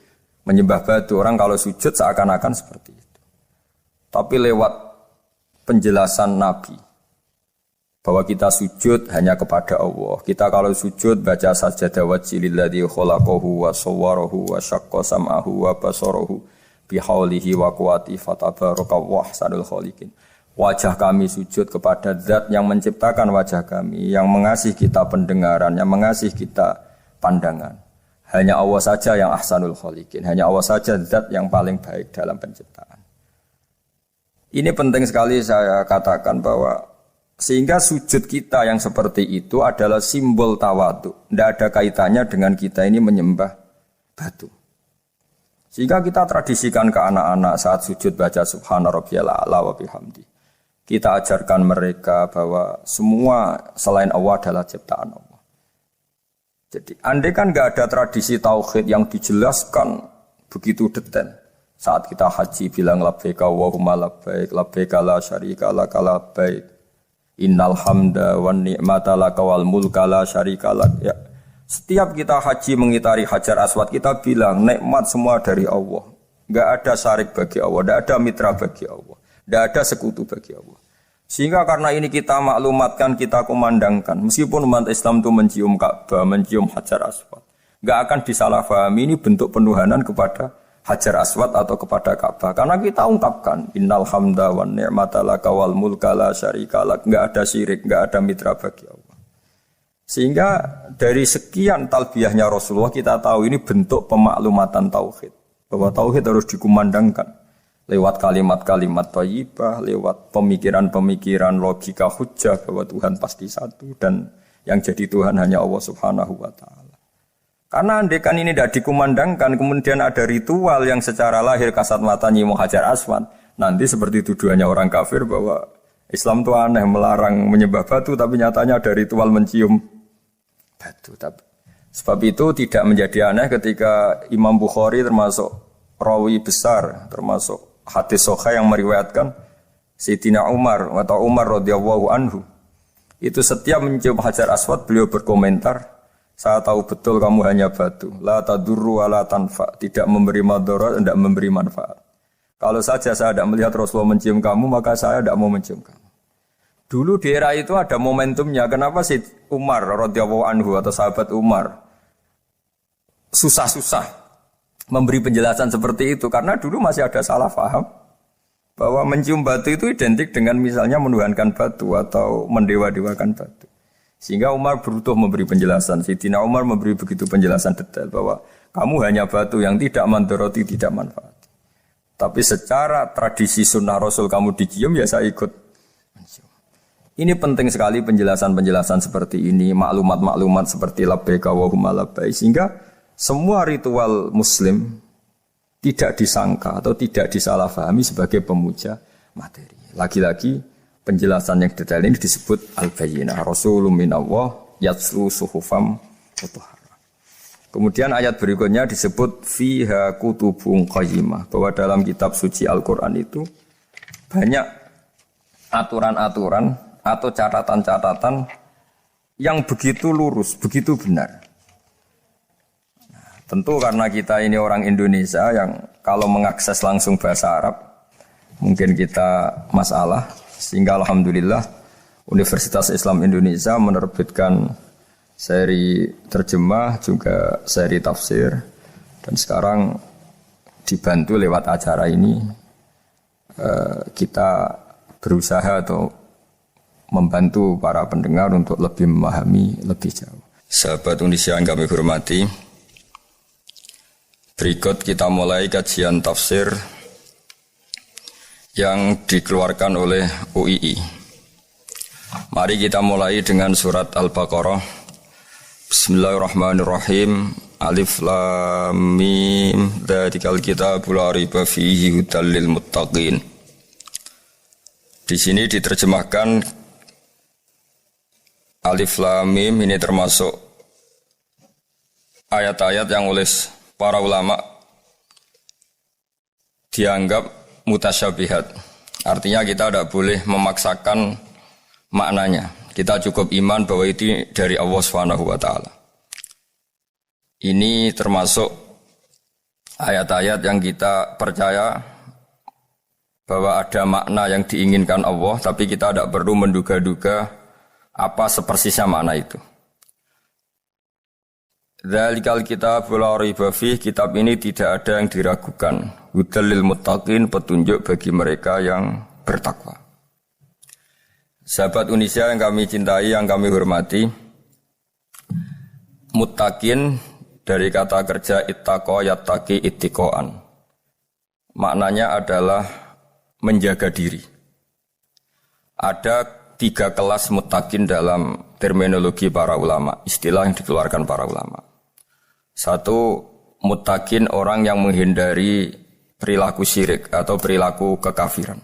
menyembah batu. Orang kalau sujud seakan-akan seperti itu. Tapi lewat penjelasan Nabi bahwa kita sujud hanya kepada Allah. Kita kalau sujud baca sajadah wajhililladzi khalaqahu wa sawwarahu wa syaqqa sam'ahu wa basarahu bihaulihi wa quwwati fatabarakallahu ahsanul khaliqin. Wajah kami sujud kepada Zat yang menciptakan wajah kami, yang mengasihi kita pendengaran, yang mengasihi kita pandangan. Hanya Allah saja yang ahsanul khaliqin. Hanya Allah saja Zat yang paling baik dalam penciptaan. Ini penting sekali saya katakan bahwa sehingga sujud kita yang seperti itu adalah simbol tawadhu. Tidak ada kaitannya dengan kita ini menyembah batu. Sehingga kita tradisikan ke anak-anak saat sujud baca subhana rabbiyal a'la wa bihamdi. Kita ajarkan mereka bahwa semua selain Allah adalah ciptaan Allah. Jadi andai kan nggak ada tradisi tauhid yang dijelaskan begitu detail. Saat kita haji bilang labbaik Allahumma labbaik, labbaik la syarika lak labbaik. Innal hamda wan ni'mata laka wal mulka la syarika lak. Ya. Setiap kita haji mengitari Hajar Aswad kita bilang nikmat semua dari Allah. Enggak ada syarik bagi Allah, enggak ada mitra bagi Allah, enggak ada sekutu bagi Allah. Sehingga karena ini kita maklumatkan, kita kumandangkan. Meskipun umat Islam itu mencium Ka'bah, mencium Hajar Aswad, enggak akan disalahfahami ini bentuk penuhanan kepada Hajar Aswad atau kepada Ka'bah. Karena kita ungkapkan innal hamda wan ni'mata laka wal mulka la syarika lak. Enggak ada syirik, enggak ada mitra bagi Allah. Sehingga dari sekian talbiyahnya Rasulullah kita tahu ini bentuk pemaklumatan tauhid. Bahwa tauhid harus dikumandangkan lewat kalimat-kalimat thayyibah, lewat pemikiran-pemikiran logika hujjah bahwa Tuhan pasti satu dan yang jadi Tuhan hanya Allah Subhanahu wa taala. Karena andekan ini tidak dikumandangkan, kemudian ada ritual yang secara lahir kasat mata nyium Hajar Aswad. Nanti seperti tuduhannya orang kafir bahwa Islam itu aneh, melarang menyembah batu, tapi nyatanya ada ritual mencium batu. Sebab itu tidak menjadi aneh ketika Imam Bukhari termasuk rawi besar, termasuk hadis sahih yang meriwayatkan Sayyidina Umar atau Umar radhiyallahu anhu. Itu setiap mencium Hajar Aswad beliau berkomentar, saya tahu betul kamu hanya batu. La tadurru wa la tanfa. Tidak memberi madarat, tidak memberi manfaat. Kalau saja saya tidak melihat Rasulullah mencium kamu, maka saya tidak mau mencium kamu. Dulu di era itu ada momentumnya. Kenapa sih Umar radhiyallahu anhu atau sahabat Umar susah-susah memberi penjelasan seperti itu? Karena dulu masih ada salah paham bahwa mencium batu itu identik dengan misalnya menuhankan batu atau mendewa-dewakan batu. Sehingga Umar berutuh memberi penjelasan. Sayyidina Umar memberi begitu penjelasan detail bahwa kamu hanya batu yang tidak mandoroti, tidak manfaat. Tapi secara tradisi sunnah Rasul kamu dicium, ya saya ikut mencium. Ini penting sekali penjelasan-penjelasan seperti ini, maklumat-maklumat seperti labbaik Allahumma labbaik, sehingga semua ritual Muslim tidak disangka atau tidak disalahfahami sebagai pemuja materi. Lagi-lagi penjelasan yang detail ini disebut al-bayyinah. Rasulun minallah yatslu suhufam mutahharah. Kemudian ayat berikutnya disebut fiha kutubun qayyimah, bahwa dalam kitab suci Al-Qur'an itu banyak aturan-aturan atau catatan-catatan yang begitu lurus, begitu benar. Nah, tentu karena kita ini orang Indonesia yang kalau mengakses langsung bahasa Arab mungkin kita masalah, sehingga alhamdulillah Universitas Islam Indonesia menerbitkan seri terjemah juga seri tafsir, dan sekarang dibantu lewat acara ini kita berusaha atau membantu para pendengar untuk lebih memahami lebih jauh. Sahabat Indonesia yang kami hormati, berikut kita mulai kajian tafsir yang dikeluarkan oleh UII. Mari kita mulai dengan surat Al-Baqarah. Bismillahirrahmanirrahim. Alif Lam Mim. Dzalikal kitabul la raiba fihi hudal lil muttaqin. Di sini diterjemahkan Alif Lam Mim ini termasuk ayat-ayat yang oleh para ulama dianggap mutasyabihat. Artinya kita tidak boleh memaksakan maknanya. Kita cukup iman bahwa itu dari Allah Subhanahu wa taala. Ini termasuk ayat-ayat yang kita percaya bahwa ada makna yang diinginkan Allah, tapi kita tidak perlu menduga-duga apa sepersisnya makna itu. Dzalikal kitabul la raiba fihi, kitab ini tidak ada yang diragukan. Hudal lil muttaqin, petunjuk bagi mereka yang bertakwa. Sahabat Indonesia yang kami cintai, yang kami hormati, muttaqin dari kata kerja ittaqa yattaqi ittiqaan. Maknanya adalah menjaga diri. Ada 3 kelas muttaqin dalam terminologi para ulama, istilah yang dikeluarkan para ulama. 1, muttaqin orang yang menghindari perilaku syirik atau perilaku kekafiran.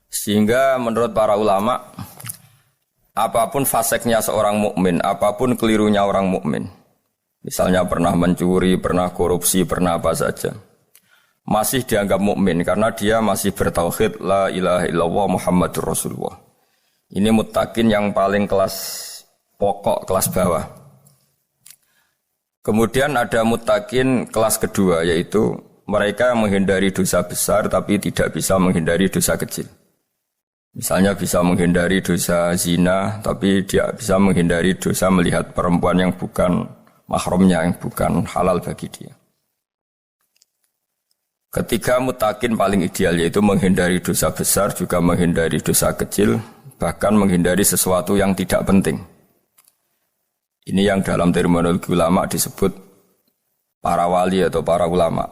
Sehingga menurut para ulama, apapun faseknya seorang mukmin, apapun kelirunya orang mukmin, misalnya pernah mencuri, pernah korupsi, pernah apa saja, masih dianggap mukmin karena dia masih bertauhid la ilaha illallah Muhammadur Rasulullah. Ini muttaqin yang paling kelas pokok, kelas bawah. Kemudian ada muttaqin kelas kedua, yaitu mereka yang menghindari dosa besar tapi tidak bisa menghindari dosa kecil. Misalnya bisa menghindari dosa zina, tapi dia bisa menghindari dosa melihat perempuan yang bukan mahramnya, yang bukan halal bagi dia. Ketiga muttaqin paling ideal, yaitu menghindari dosa besar, juga menghindari dosa kecil, bahkan menghindari sesuatu yang tidak penting. Ini yang dalam terminologi ulama disebut para wali atau para ulama,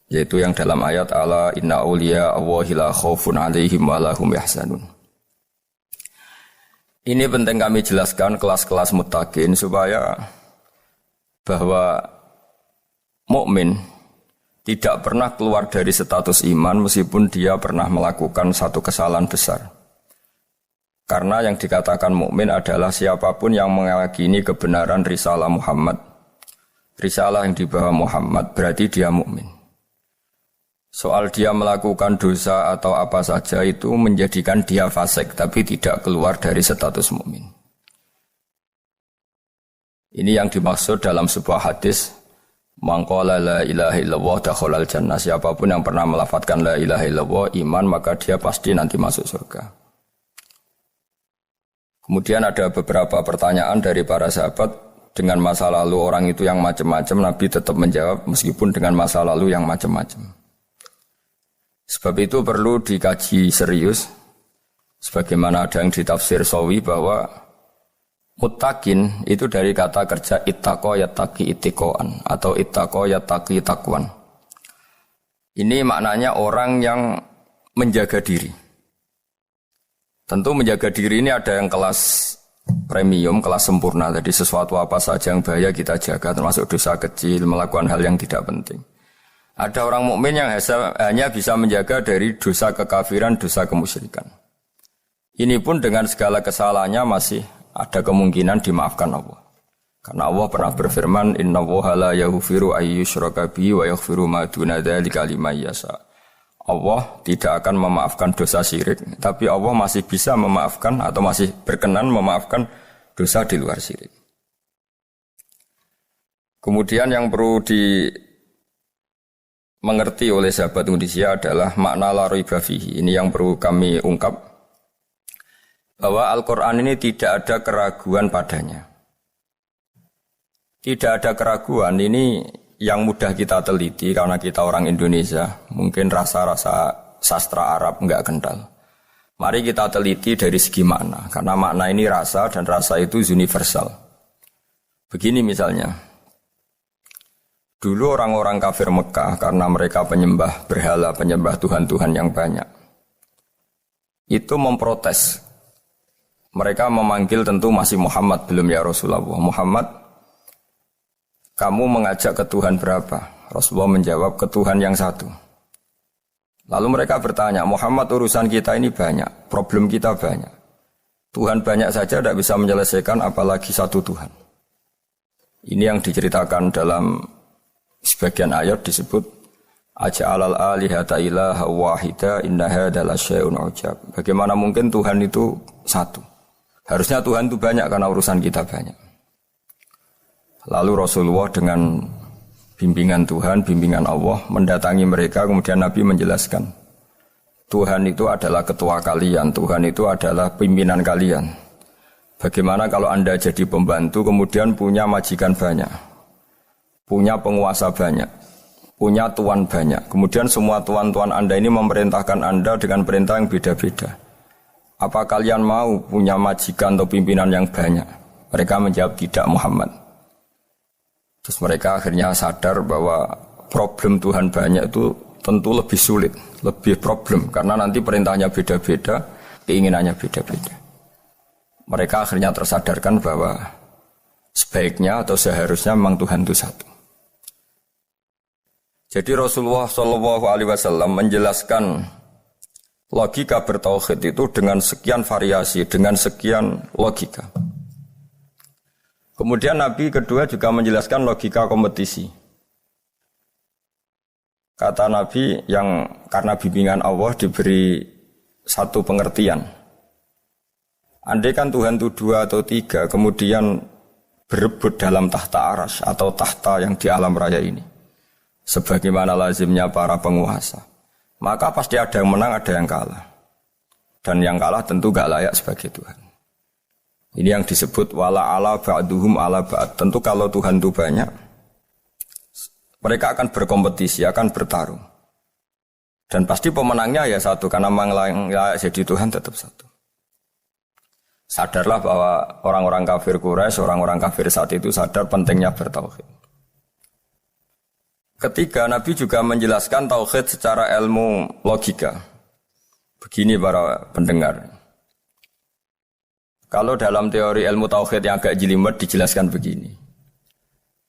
yaitu yang dalam ayat ala inna awliya Allahi la khaufun alaihim wa lahum yahzanun. Ini penting kami jelaskan kelas-kelas muttaqin supaya bahwa mukmin tidak pernah keluar dari status iman meskipun dia pernah melakukan satu kesalahan besar. Karena yang dikatakan mukmin adalah siapapun yang meyakini kebenaran risalah Muhammad, risalah yang dibawa Muhammad, berarti dia mukmin. Soal dia melakukan dosa atau apa saja itu menjadikan dia fasik, tapi tidak keluar dari status mukmin. Ini yang dimaksud dalam sebuah hadis, man qala la ilaha illallah dakhalal jannah. Siapapun yang pernah melafadzkan la ilaha illallah iman, maka dia pasti nanti masuk surga. Kemudian ada beberapa pertanyaan dari para sahabat dengan masa lalu orang itu yang macam-macam, Nabi tetap menjawab meskipun dengan masa lalu yang macam-macam. Sebab itu perlu dikaji serius, sebagaimana ada yang ditafsir Sawi bahwa muttaqin itu dari kata kerja ittaqa yattaqi ittiqaan atau ittaqa yattaqi taqwan. Ini maknanya orang yang menjaga diri. Tentu menjaga diri ini ada yang kelas premium, kelas sempurna. Jadi sesuatu apa saja yang bahaya kita jaga, termasuk dosa kecil, melakukan hal yang tidak penting. Ada orang mukmin yang hanya bisa menjaga dari dosa kekafiran, dosa kemusyrikan. Ini pun dengan segala kesalahannya masih ada kemungkinan dimaafkan Allah. Karena Allah pernah berfirman, innallaha la yaghfiru ayyushraka bihi wa yaghfiru ma duna dzalika liman yasha. Allah tidak akan memaafkan dosa syirik, tapi Allah masih bisa memaafkan atau masih berkenan memaafkan dosa di luar syirik. Kemudian yang perlu dimengerti oleh sahabat Indonesia adalah makna la raiba fihi. Ini yang perlu kami ungkap, bahwa Al-Quran ini tidak ada keraguan padanya. Tidak ada keraguan, ini yang mudah kita teliti karena kita orang Indonesia. Mungkin rasa-rasa sastra Arab enggak kental. Mari kita teliti dari segi makna, karena makna ini rasa dan rasa itu universal. Begini misalnya, dulu orang-orang kafir Mekah karena mereka penyembah berhala, penyembah Tuhan-Tuhan yang banyak, itu memprotes. Mereka memanggil tentu masih Muhammad, belum ya Rasulullah. Muhammad, kamu mengajak ke Tuhan berapa? Rasulullah menjawab, ke Tuhan yang satu. Lalu mereka bertanya, Muhammad urusan kita ini banyak, problem kita banyak. Tuhan banyak saja tidak bisa menyelesaikan, apalagi satu Tuhan. Ini yang diceritakan dalam sebagian ayat disebut, Aja'alal alihata ilaha wahida inna hadza lasyai'un ujab. Bagaimana mungkin Tuhan itu satu? Harusnya Tuhan itu banyak karena urusan kita banyak. Lalu Rasulullah dengan bimbingan Tuhan, bimbingan Allah mendatangi mereka, kemudian Nabi menjelaskan, Tuhan itu adalah ketua kalian, Tuhan itu adalah pimpinan kalian. Bagaimana kalau Anda jadi pembantu kemudian punya majikan banyak, punya penguasa banyak, punya tuan banyak, kemudian semua tuan-tuan Anda ini memerintahkan Anda dengan perintah yang beda-beda. Apa kalian mau punya majikan atau pimpinan yang banyak? Mereka menjawab tidak, Muhammad. Terus mereka akhirnya sadar bahwa problem Tuhan banyak itu tentu lebih sulit, lebih problem. Karena nanti perintahnya beda-beda, keinginannya beda-beda. Mereka akhirnya tersadarkan bahwa sebaiknya atau seharusnya memang Tuhan itu satu. Jadi Rasulullah SAW menjelaskan logika bertauhid itu dengan sekian variasi, dengan sekian logika. Kemudian Nabi kedua juga menjelaskan logika kompetisi. Kata Nabi yang karena bimbingan Allah diberi satu pengertian. Andai kan Tuhan itu 2 atau 3, kemudian berebut dalam tahta aras atau tahta yang di alam raya ini, sebagaimana lazimnya para penguasa, maka pasti ada yang menang, ada yang kalah. Dan yang kalah tentu gak layak sebagai Tuhan. Ini yang disebut wala ala ba'duhum ala ba'd. Tentu kalau Tuhan itu banyak, mereka akan berkompetisi, akan bertarung. Dan pasti pemenangnya ya satu, karena memang layak jadi Tuhan tetap satu. Sadarlah bahwa orang-orang kafir Quraisy, orang-orang kafir saat itu sadar pentingnya bertauhid. Ketiga, Nabi juga menjelaskan tauhid secara ilmu logika. Begini para pendengar. Kalau dalam teori ilmu tauhid yang agak jelimet dijelaskan begini.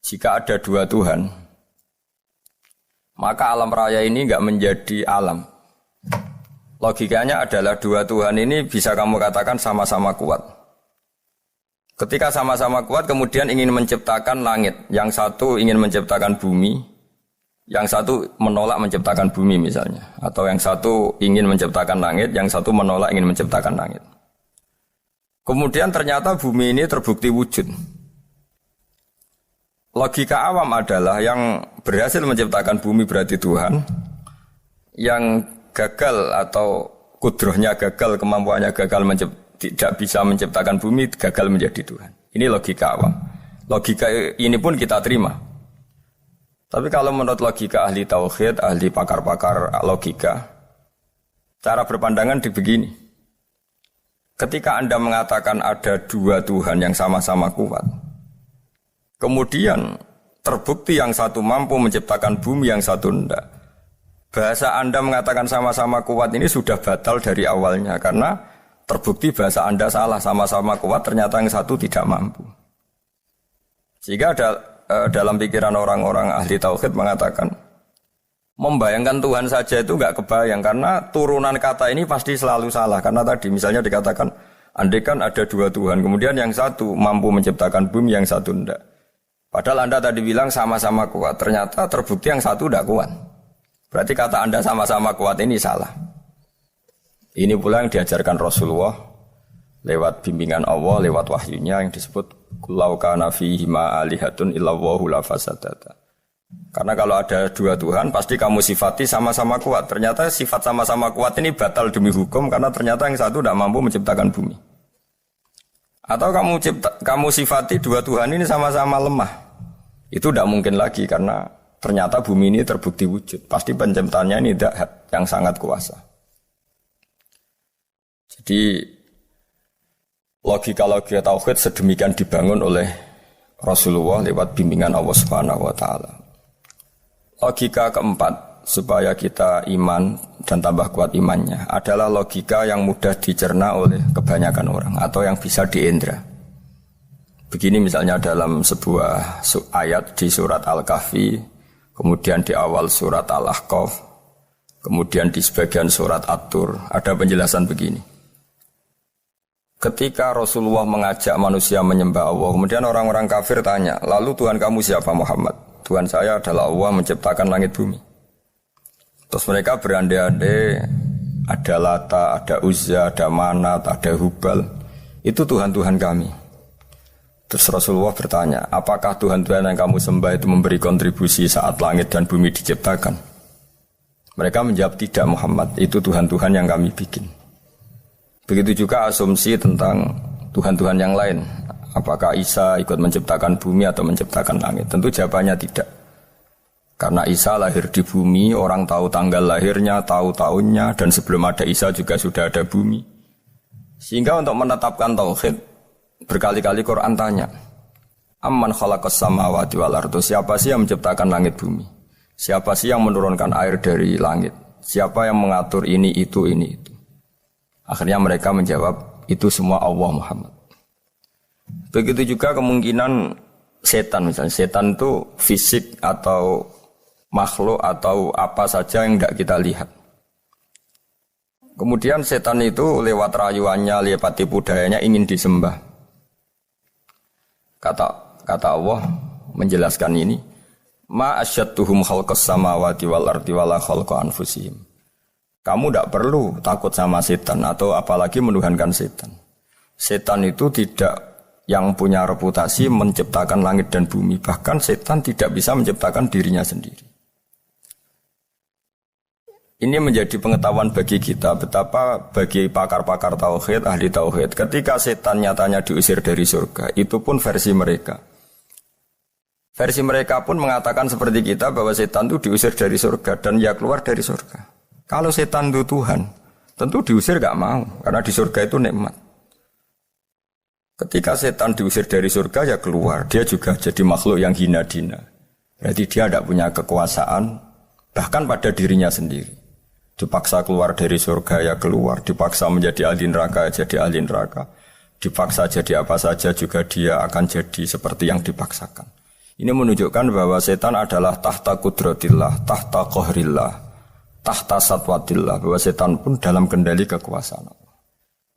Jika ada 2 Tuhan, maka alam raya ini enggak menjadi alam. Logikanya adalah 2 Tuhan ini bisa kamu katakan sama-sama kuat. Ketika sama-sama kuat kemudian ingin menciptakan langit. Yang satu ingin menciptakan bumi, yang satu menolak menciptakan bumi misalnya. Atau yang satu ingin menciptakan langit, yang satu menolak ingin menciptakan langit. Kemudian ternyata bumi ini terbukti wujud. Logika awam adalah yang berhasil menciptakan bumi berarti Tuhan, yang gagal atau kudrohnya gagal, kemampuannya gagal tidak bisa menciptakan bumi, gagal menjadi Tuhan. Ini logika awam. Logika ini pun kita terima. Tapi kalau menurut logika ahli tauhid, ahli pakar-pakar logika, cara berpandangan begini. Ketika Anda mengatakan ada 2 Tuhan yang sama-sama kuat, kemudian terbukti yang satu mampu menciptakan bumi, yang satu tidak. Bahasa Anda mengatakan sama-sama kuat ini sudah batal dari awalnya, karena terbukti bahasa Anda salah, sama-sama kuat ternyata yang satu tidak mampu. Sehingga dalam pikiran orang-orang ahli tauhid mengatakan, Membayangkan Tuhan saja itu enggak kebayang karena turunan kata ini pasti selalu salah. Karena tadi misalnya dikatakan andai kan ada dua Tuhan, kemudian yang satu mampu menciptakan bumi, yang satu enggak. Padahal Anda tadi bilang sama-sama kuat, ternyata terbukti yang satu enggak kuat. Berarti kata Anda sama-sama kuat ini salah. Ini pula yang diajarkan Rasulullah lewat bimbingan Allah, lewat wahyunya yang disebut Kulau kana fihi ma alihatun illallahu la fasadata. Karena kalau ada dua Tuhan, pasti kamu sifati sama-sama kuat. Ternyata sifat sama-sama kuat ini batal demi hukum, karena ternyata yang satu tidak mampu menciptakan bumi. Atau kamu sifati dua Tuhan ini sama-sama lemah. Itu tidak mungkin lagi, karena ternyata bumi ini terbukti wujud. Pasti penciptanya ini tidak yang sangat kuasa. Jadi logika-logika tauhid sedemikian dibangun oleh Rasulullah lewat bimbingan Allah Subhanahu wa taala. Logika keempat supaya kita iman dan tambah kuat imannya adalah logika yang mudah dicerna oleh kebanyakan orang atau yang bisa diindra. Begini misalnya dalam sebuah ayat di surat Al-Kahfi, kemudian di awal surat Al-Ahqaf, kemudian di sebagian surat At-Tur, ada penjelasan begini. Ketika Rasulullah mengajak manusia menyembah Allah, kemudian orang-orang kafir tanya, lalu Tuhan kamu siapa Muhammad? Tuhan saya adalah Allah menciptakan langit bumi. Terus mereka berandai-andai, ada Lata, ada Uzza, ada Manat, ada Hubal. Itu Tuhan-Tuhan kami. Terus Rasulullah bertanya, apakah Tuhan-Tuhan yang kamu sembah itu memberi kontribusi saat langit dan bumi diciptakan? Mereka menjawab, tidak Muhammad, itu Tuhan-Tuhan yang kami bikin. Begitu juga asumsi tentang Tuhan-Tuhan yang lain. Apakah Isa ikut menciptakan bumi atau menciptakan langit? Tentu jawabannya tidak. Karena Isa lahir di bumi, orang tahu tanggal lahirnya, tahu tahunnya, dan sebelum ada Isa juga sudah ada bumi. Sehingga untuk menetapkan tauhid, berkali-kali Quran tanya, Amman khalaqas samawati wal ardu, siapa sih yang menciptakan langit bumi? Siapa sih yang menurunkan air dari langit? Siapa yang mengatur ini, itu. Akhirnya mereka menjawab, itu semua Allah Muhammad. Begitu juga kemungkinan setan, misalnya setan itu fisik atau makhluk atau apa saja yang tidak kita lihat. Kemudian setan itu lewat rayuannya, lewat tipu dayanya ingin disembah. Kata Allah menjelaskan ini, ma asyadduhum khalqas samawati wal ardi wala khalqa anfusihim. Kamu tidak perlu takut sama setan atau apalagi menuhankan setan. Setan itu tidak yang punya reputasi menciptakan langit dan bumi. Bahkan setan tidak bisa menciptakan dirinya sendiri. Ini menjadi pengetahuan bagi kita betapa bagi pakar-pakar tauhid, ahli tauhid, ketika setan nyatanya diusir dari surga, itu pun versi mereka. Versi mereka pun mengatakan seperti kita bahwa setan itu diusir dari surga dan ya keluar dari surga. Kalau setan itu Tuhan, tentu diusir gak mau, karena di surga itu nikmat. Ketika setan diusir dari surga ya keluar, dia juga jadi makhluk yang hina-dina. Berarti dia tidak punya kekuasaan, bahkan pada dirinya sendiri. Dipaksa keluar dari surga ya keluar, dipaksa menjadi ahli neraka ya jadi ahli neraka, dipaksa jadi apa saja juga dia akan jadi seperti yang dipaksakan. Ini menunjukkan bahwa setan adalah tahta kudratillah, tahta qahrillah, tahta satwatillah, bahwa setan pun dalam kendali kekuasaan Allah.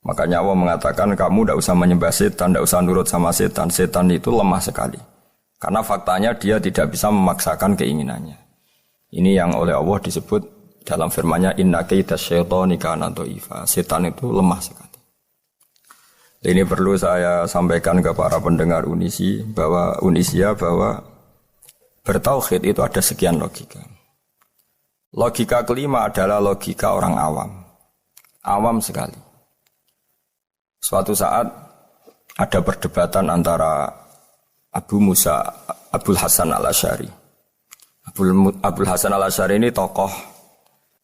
Makanya Allah mengatakan kamu tidak usah menyembah setan, tidak usah nurut sama setan. Setan itu lemah sekali. Karena faktanya dia tidak bisa memaksakan keinginannya. Ini yang oleh Allah disebut dalam firman-Nya inna kaida syaitani kana dhaifa. Setan itu lemah sekali. Ini perlu saya sampaikan ke para pendengar Unisia bahwa bertauhid itu ada sekian logika. Logika kelima adalah logika orang awam. Awam sekali. Suatu saat ada perdebatan antara Abul Hasan al-Asy'ari. Abul Hasan al-Asy'ari ini tokoh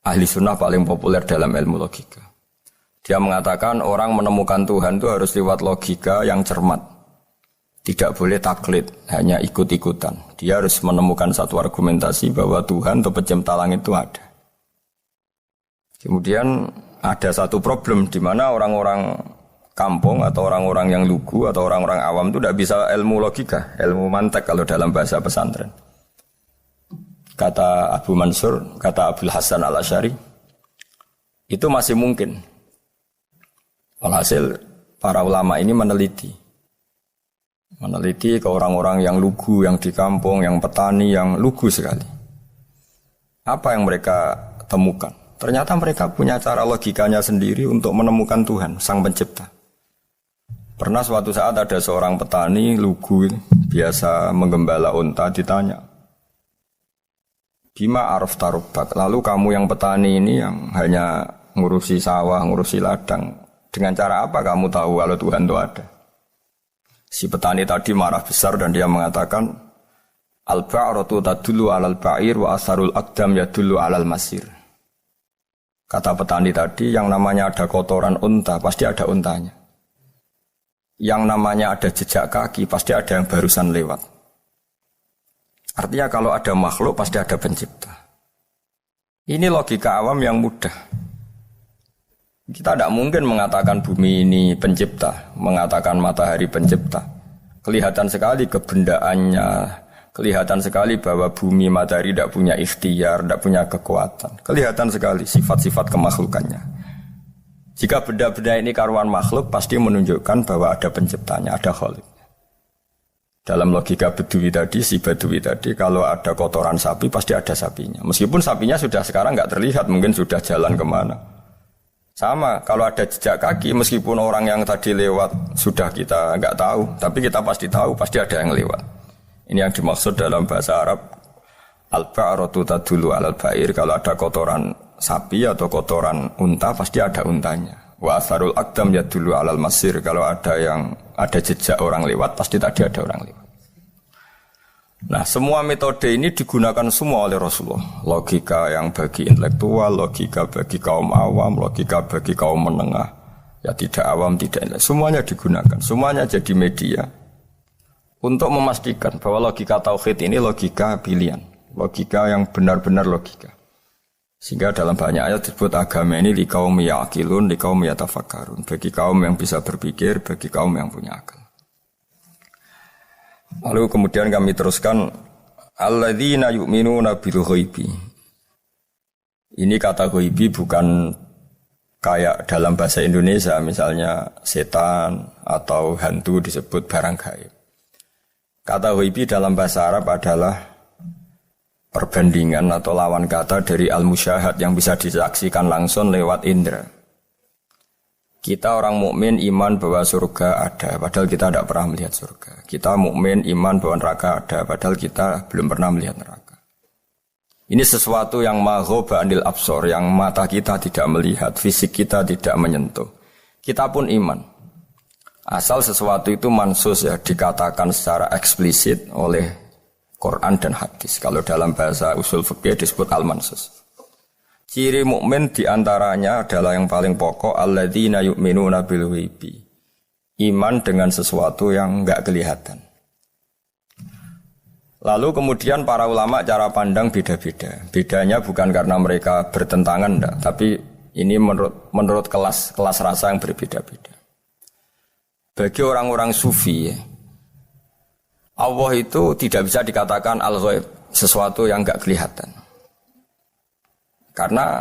ahli sunnah paling populer dalam ilmu logika. Dia mengatakan orang menemukan Tuhan itu harus lewat logika yang cermat. Tidak boleh taklid, hanya ikut-ikutan. Dia harus menemukan satu argumentasi bahwa Tuhan atau pencipta langit itu ada. Kemudian ada satu problem di mana orang-orang kampung atau orang-orang yang lugu atau orang-orang awam itu tidak bisa ilmu logika, ilmu mantek kalau dalam bahasa pesantren. kata Abu Mansur, kata Abdul Hasan Al-Asy'ari, itu masih mungkin. Alhasil para ulama ini meneliti ke orang-orang yang lugu, yang di kampung, yang petani, yang lugu sekali. Apa yang mereka temukan? Ternyata mereka punya cara logikanya sendiri untuk menemukan Tuhan, Sang Pencipta. Pernah suatu saat ada seorang petani lugu, biasa menggembala unta, ditanya, Bima araf tarubak, lalu kamu yang petani ini yang hanya ngurusi sawah, ngurusi ladang, dengan cara apa kamu tahu kalau Tuhan itu ada? Si petani tadi marah besar dan dia mengatakan, Al-ba'ratu tadullu alal ba'ir wa asarul aqdam yadullu alal masir. Kata petani tadi, yang namanya ada kotoran unta, pasti ada untanya. Yang namanya ada jejak kaki, pasti ada yang barusan lewat. Artinya kalau ada makhluk, pasti ada pencipta. Ini logika awam yang mudah. Kita tidak mungkin mengatakan bumi ini pencipta, mengatakan matahari pencipta. Kelihatan sekali kebendaannya, kelihatan sekali bahwa bumi matahari tidak punya ikhtiar, tidak punya kekuatan. Kelihatan sekali sifat-sifat kemakhlukannya. Jika benda-benda ini karuan makhluk, pasti menunjukkan bahwa ada penciptanya, ada khalik. Dalam logika Bedui tadi, si Bedui tadi, kalau ada kotoran sapi, pasti ada sapinya. Meskipun sapinya sudah sekarang nggak terlihat, mungkin sudah jalan kemana. Sama, kalau ada jejak kaki, meskipun orang yang tadi lewat sudah kita nggak tahu, tapi kita pasti tahu, pasti ada yang lewat. Ini yang dimaksud dalam bahasa Arab, al-ba'ratu tadullu alal ba'ir. Kalau ada kotoran sapi atau kotoran unta, pasti ada untanya. Wa asarul aqdam yadullu alal masir. Kalau ada jejak orang lewat, pasti tadi ada orang lewat. Nah, semua metode ini digunakan semua oleh Rasulullah. Logika yang bagi intelektual, logika bagi kaum awam, logika bagi kaum menengah. Ya tidak awam, tidak intelektual. Semuanya digunakan. Semuanya jadi media untuk memastikan bahwa logika tauhid ini logika pilihan. Logika yang benar-benar logika. Sehingga dalam banyak ayat disebut agama ini liqaum ya'qilun, liqaum yatafakkarun. Bagi kaum yang bisa berpikir, bagi kaum yang punya akal. Lalu kemudian kami teruskan alladzina yu'minuna bil ghaibi. Ini kata ghaibi bukan kayak dalam bahasa Indonesia misalnya setan atau hantu disebut barang gaib. Kata ghaibi dalam bahasa Arab adalah perbandingan atau lawan kata dari al-musyahad yang bisa disaksikan langsung lewat indera. Kita orang mukmin iman bahwa surga ada, padahal kita tidak pernah melihat surga. Kita mukmin iman bahwa neraka ada, padahal kita belum pernah melihat neraka. Ini sesuatu yang maghoba anil absor, yang mata kita tidak melihat, fisik kita tidak menyentuh. Kita pun iman. Asal sesuatu itu mansus ya, dikatakan secara eksplisit oleh Quran dan hadis. Kalau dalam bahasa usul fikih disebut al-mansus. Ciri mukmin diantaranya adalah yang paling pokok alladzina yu'minuna bil ghaibi. Iman dengan sesuatu yang enggak kelihatan. Lalu kemudian para ulama cara pandang beda-beda. Bedanya bukan karena mereka bertentangan enggak, tapi ini menurut kelas rasa yang berbeda-beda. Bagi orang-orang sufi ya, Allah itu tidak bisa dikatakan al-ghaib, sesuatu yang enggak kelihatan. Karena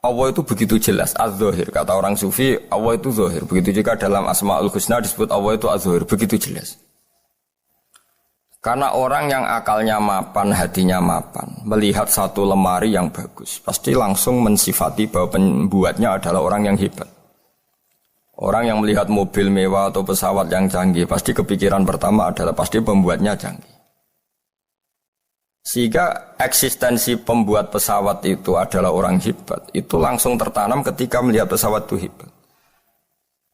Allah itu begitu jelas, az-zahir. Kata orang sufi, Allah itu zahir. Begitu juga dalam Asmaul Husna disebut Allah itu az-zahir, begitu jelas. Karena orang yang akalnya mapan, hatinya mapan, melihat satu lemari yang bagus, pasti langsung mensifati bahwa pembuatnya adalah orang yang hebat. Orang yang melihat mobil mewah atau pesawat yang canggih, pasti kepikiran pertama adalah pasti pembuatnya canggih. Sehingga eksistensi pembuat pesawat itu adalah orang hebat, itu langsung tertanam ketika melihat pesawat itu hebat.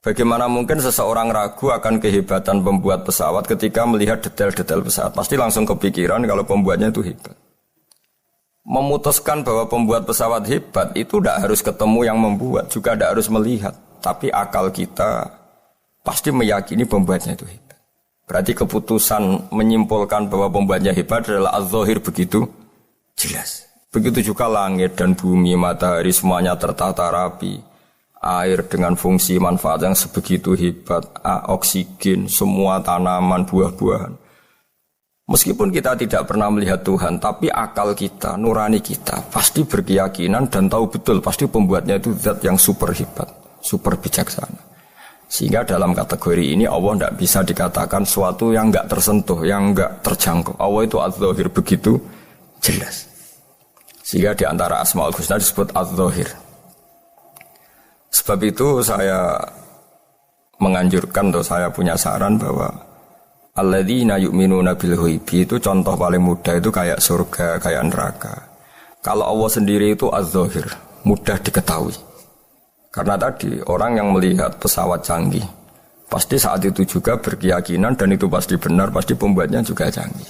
Bagaimana mungkin seseorang ragu akan kehebatan pembuat pesawat ketika melihat detail-detail pesawat? Pasti langsung kepikiran kalau pembuatnya itu hebat. Memutuskan bahwa pembuat pesawat hebat itu tidak harus ketemu yang membuat, juga tidak harus melihat. Tapi akal kita pasti meyakini pembuatnya itu hebat. Berarti keputusan menyimpulkan bahwa pembuatnya hebat adalah az-zahir begitu jelas. Begitu juga langit dan bumi, matahari semuanya tertata rapi. Air dengan fungsi manfaat yang sebegitu hebat, oksigen, semua tanaman, buah-buahan. Meskipun kita tidak pernah melihat Tuhan, tapi akal kita, nurani kita pasti berkeyakinan dan tahu betul pasti pembuatnya itu zat yang super hebat, super bijaksana. Sehingga dalam kategori ini Allah tidak bisa dikatakan suatu yang enggak tersentuh, yang enggak terjangkau. Allah itu az-zahir begitu jelas. Sehingga di antara Asmaul Husna disebut az-zahir. Sebab itu saya menganjurkan atau saya punya saran bahwa alladzina yu'minuna bil ghaibi itu contoh paling mudah itu kayak surga, kayak neraka. Kalau Allah sendiri itu az-zahir, mudah diketahui. Karena tadi orang yang melihat pesawat canggih pasti saat itu juga berkeyakinan dan itu pasti benar, pasti pembuatnya juga canggih.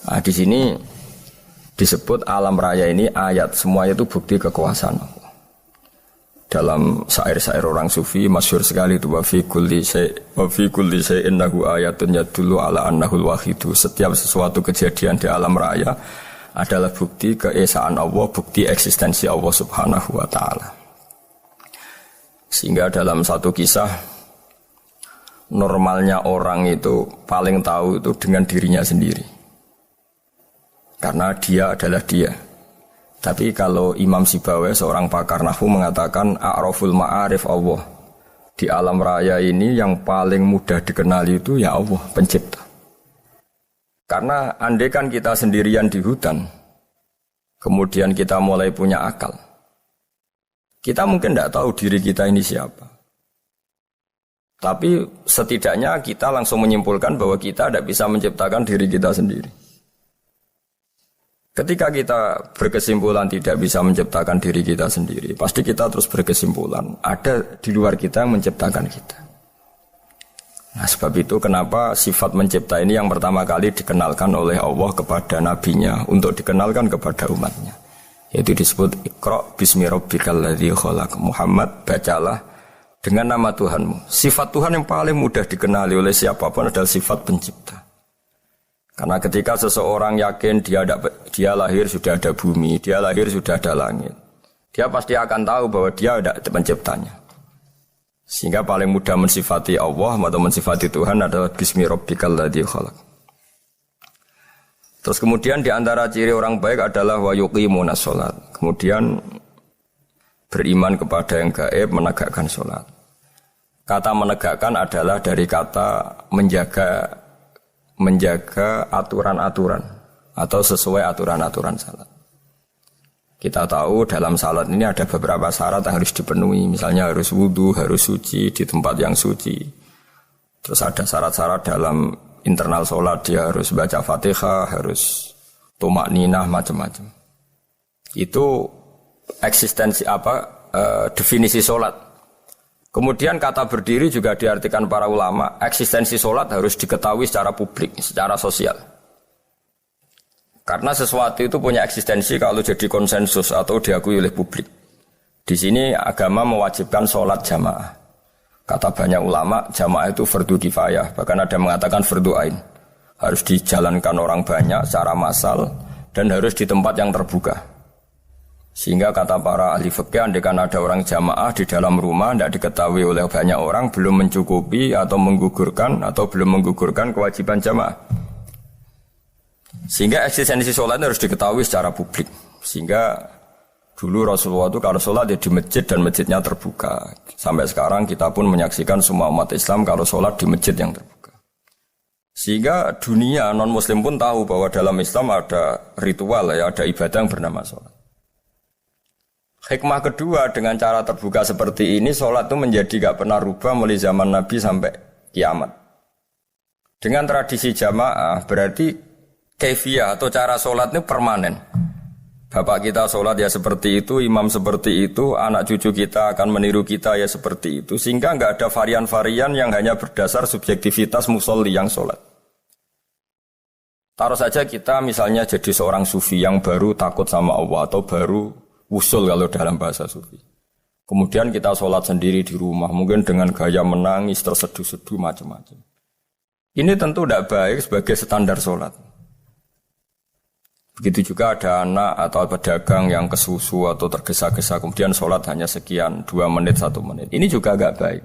Nah, di sini disebut alam raya ini ayat, semuanya itu bukti kekuasaan Allah. Dalam syair-syair orang sufi masyhur sekali itu wa fi kulli syai'in innahu ayatun yadullu ala annahul wahidu. Setiap sesuatu kejadian di alam raya adalah bukti keesaan Allah, bukti eksistensi Allah Subhanahu wa taala. Sehingga dalam satu kisah normalnya orang itu paling tahu itu dengan dirinya sendiri. Karena dia adalah dia. Tapi kalau Imam Sibawayh seorang pakar nahwu mengatakan a'raful ma'arif Allah. Di alam raya ini yang paling mudah dikenali itu ya Allah, pencipta. Karena andaikan kita sendirian di hutan, kemudian kita mulai punya akal, kita mungkin tidak tahu diri kita ini siapa. Tapi setidaknya kita langsung menyimpulkan bahwa kita tidak bisa menciptakan diri kita sendiri. Ketika kita berkesimpulan tidak bisa menciptakan diri kita sendiri, pasti kita terus berkesimpulan ada di luar kita yang menciptakan kita. Nah, sebab itu kenapa sifat mencipta ini yang pertama kali dikenalkan oleh Allah kepada nabinya untuk dikenalkan kepada umatnya. Yaitu disebut Iqra bismi rabbikal ladzi khalaq. Muhammad, bacalah dengan nama Tuhanmu. Sifat Tuhan yang paling mudah dikenali oleh siapapun adalah sifat pencipta. Karena ketika seseorang yakin dia lahir sudah ada bumi, dia lahir sudah ada langit, dia pasti akan tahu bahwa dia ada penciptanya. Sehingga paling mudah mensifati Allah atau mensifati Tuhan adalah bismi rabbikal ladzi khalaq. Terus kemudian di antara ciri orang baik adalah wa yuqimunas shalat. Kemudian beriman kepada yang gaib, menegakkan salat. Kata menegakkan adalah dari kata menjaga aturan-aturan atau sesuai aturan-aturan salat. Kita tahu dalam salat ini ada beberapa syarat yang harus dipenuhi. Misalnya harus wudu, harus suci di tempat yang suci. Terus ada syarat-syarat dalam internal salat, dia harus baca Fatihah, harus tumakninah, macam-macam. Itu eksistensi definisi salat. Kemudian kata berdiri juga diartikan para ulama, eksistensi salat harus diketahui secara publik, secara sosial. Karena sesuatu itu punya eksistensi kalau jadi konsensus atau diakui oleh publik. Di sini agama mewajibkan sholat jamaah. Kata banyak ulama, jamaah itu fardu kifayah. Bahkan ada yang mengatakan fardu ain. Harus dijalankan orang banyak secara massal dan harus di tempat yang terbuka. Sehingga kata para ahli fikih, andaikan ada orang jamaah di dalam rumah tidak diketahui oleh banyak orang, belum mencukupi atau belum menggugurkan kewajiban jamaah. Sehingga eksistensi sholat harus diketahui secara publik. Sehingga dulu Rasulullah itu kalau sholat ya di masjid dan masjidnya terbuka. Sampai sekarang kita pun menyaksikan semua umat Islam kalau sholat di masjid yang terbuka. Sehingga dunia non-muslim pun tahu bahwa dalam Islam ada ritual, ya, ada ibadah yang bernama sholat. Hikmah kedua dengan cara terbuka seperti ini, sholat itu menjadi gak pernah rubah mulai zaman Nabi sampai kiamat. Dengan tradisi jamaah berarti kaifiyah atau cara sholat ini permanen. Bapak kita sholat ya seperti itu, imam seperti itu, anak cucu kita akan meniru kita ya seperti itu. Sehingga nggak ada varian-varian yang hanya berdasar subjektivitas musolli yang sholat. Taruh saja kita misalnya jadi seorang sufi yang baru takut sama Allah atau baru usul kalau dalam bahasa sufi. Kemudian kita sholat sendiri di rumah, mungkin dengan gaya menangis, terseduh-seduh, macam-macam. Ini tentu tidak baik sebagai standar sholat. Begitu juga ada anak atau pedagang yang kesusu atau tergesa-gesa kemudian sholat hanya sekian 2 menit 1 menit. Ini juga agak baik.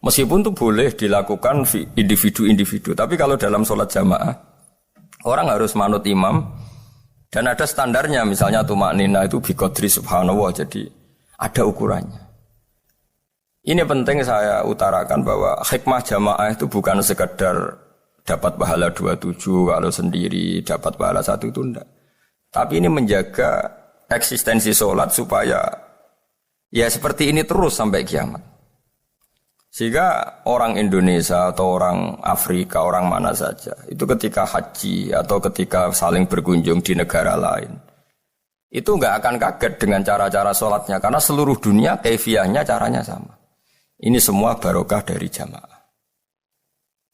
Meskipun itu boleh dilakukan individu-individu, tapi kalau dalam sholat jamaah, orang harus manut imam, dan ada standarnya, misalnya tumaknina itu biqadri subhanallah, jadi ada ukurannya. Ini penting saya utarakan bahwa hikmah jamaah itu bukan sekedar dapat pahala 27 kalau sendiri, dapat pahala 1 itu enggak. Tapi ini menjaga eksistensi sholat supaya ya seperti ini terus sampai kiamat. Sehingga orang Indonesia atau orang Afrika, orang mana saja, itu ketika haji atau ketika saling berkunjung di negara lain, itu enggak akan kaget dengan cara-cara sholatnya, karena seluruh dunia kefiahnya caranya sama. Ini semua barokah dari jamaah.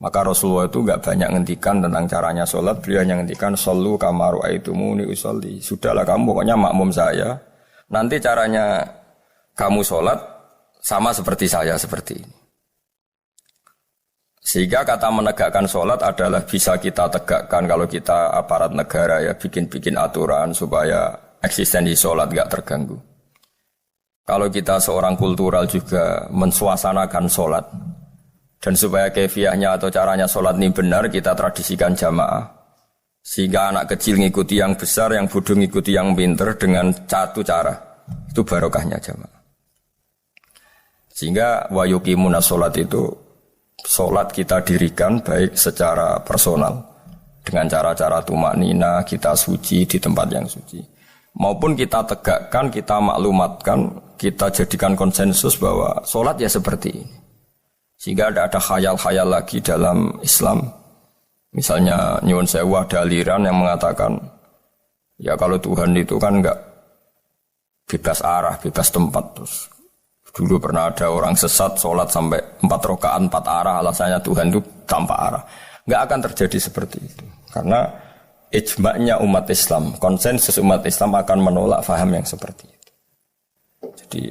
Maka Rasulullah itu enggak banyak ngendikan tentang caranya sholat, beliau hanya ngendikan shollu kama ra'aitumuni usolli. Sudahlah kamu pokoknya makmum saya, nanti caranya kamu sholat sama seperti saya seperti ini. Sehingga kata menegakkan sholat adalah bisa kita tegakkan kalau kita aparat negara ya bikin-bikin aturan supaya eksistensi sholat enggak terganggu. Kalau kita seorang kultural juga mensuasanakan sholat, dan supaya kefiahnya atau caranya sholat ini benar, kita tradisikan jamaah. Sehingga anak kecil ngikuti yang besar, yang bodoh ngikuti yang pinter dengan satu cara. Itu barokahnya jamaah. Sehingga wa yuqimuna sholat itu, sholat kita dirikan baik secara personal, dengan cara-cara tumaknina, kita suci di tempat yang suci. Maupun kita tegakkan, kita maklumatkan, kita jadikan konsensus bahwa sholat ya seperti ini. Sehingga tidak ada khayal-khayal lagi dalam Islam. Misalnya nyuwun sewu ada aliran yang mengatakan, ya kalau Tuhan itu kan enggak bebas arah, bebas tempat. Terus dulu pernah ada orang sesat sholat sampai 4 rakaat 4 arah, alasannya Tuhan itu tanpa arah. Enggak akan terjadi seperti itu. Karena ijma'nya umat Islam, konsensus umat Islam akan menolak faham yang seperti itu. Jadi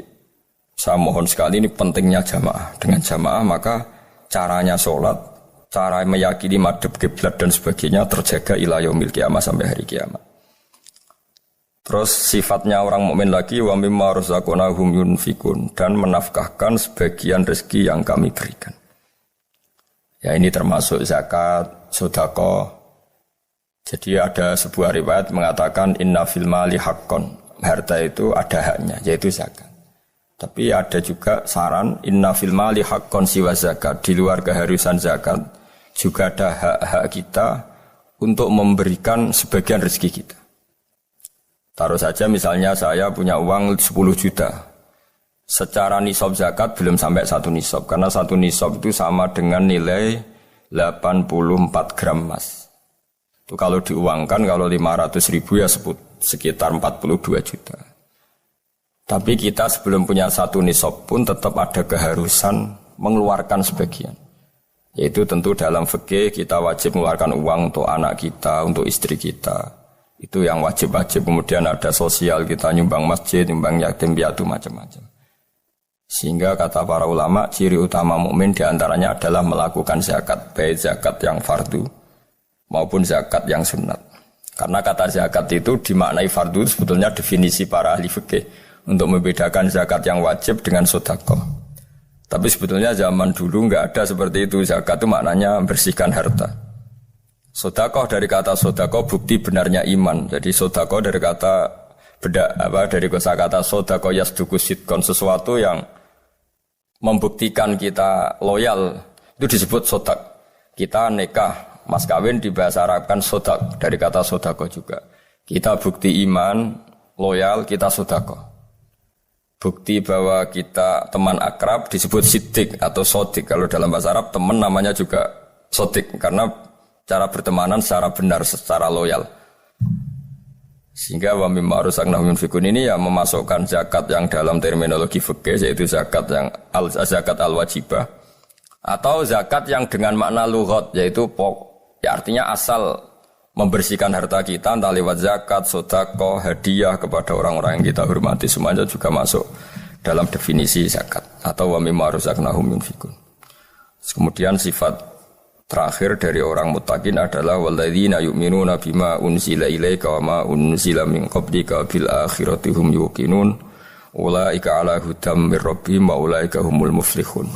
saya mohon sekali, ini pentingnya jamaah. Dengan jamaah maka caranya sholat, cara meyakini madhab kiblat dan sebagainya terjaga ila yaumil kiamah, sampai hari kiamat. Terus sifatnya orang mukmin lagi, wa mimma razaqnahum yunfikun, dan menafkahkan sebagian rezeki yang kami berikan. Ya ini termasuk zakat, sedekah. Jadi ada sebuah riwayat mengatakan inna fil mali haqqon, harta itu ada haknya, yaitu zakat. Tapi ada juga saran inna fil mali haqqon siwa zakat, di luar keharusan zakat juga ada hak-hak kita untuk memberikan sebagian rezeki kita. Taruh saja misalnya saya punya uang 10 juta. Secara nisab zakat belum sampai 1 nisab, karena 1 nisab itu sama dengan nilai 84 gram emas. Itu kalau diuangkan, kalau 500 ribu ya sekitar 42 juta. Tapi kita sebelum punya 1 nisab pun tetap ada keharusan mengeluarkan sebagian. Yaitu tentu dalam fikih kita wajib mengeluarkan uang untuk anak kita, untuk istri kita. Itu yang wajib-wajib. Kemudian ada sosial, kita nyumbang masjid, nyumbang yatim piatu, macam-macam. Sehingga kata para ulama, ciri utama mukmin diantaranya adalah melakukan zakat, baik zakat yang fardu maupun zakat yang sunat. Karena kata zakat itu dimaknai fardu, sebetulnya definisi para ahli fikih untuk membedakan zakat yang wajib dengan sedekah. Tapi sebetulnya zaman dulu enggak ada seperti itu. Zakat itu maknanya bersihkan harta. Sedekah dari kata sedekah bukti benarnya iman. Jadi sedekah dari kata dari kosakata sedekah yasduqu sidqon, sesuatu yang membuktikan kita loyal, itu disebut sedekah. Kita nikah, mas kawin di bahasa Arab kan sodak, dari kata sodako juga. Kita bukti iman, loyal, kita sodako. Bukti bahwa kita teman akrab disebut siddiq atau sodik. Kalau dalam bahasa Arab teman namanya juga sodik, karena cara bertemanan secara benar, secara loyal. Sehingga wa mimma razaqnahum yunfikun ini ya memasukkan zakat yang dalam terminologi fikih, yaitu zakat yang zakat al-wajibah, atau zakat yang dengan makna lughat, yaitu ya artinya asal membersihkan harta kita, entah lewat zakat, sedekah, hadiah kepada orang-orang yang kita hormati, semuanya juga masuk dalam definisi zakat atau wa mimma razaqnahum yunfikun. Kemudian sifat terakhir dari orang muttaqin adalah walladzina yu'minuna bima unzila ilaika wa ma unzila min qablika bil akhirati hum yuqinun ulaika ala hudam mir rabbihim wa ulaika humul muflihun.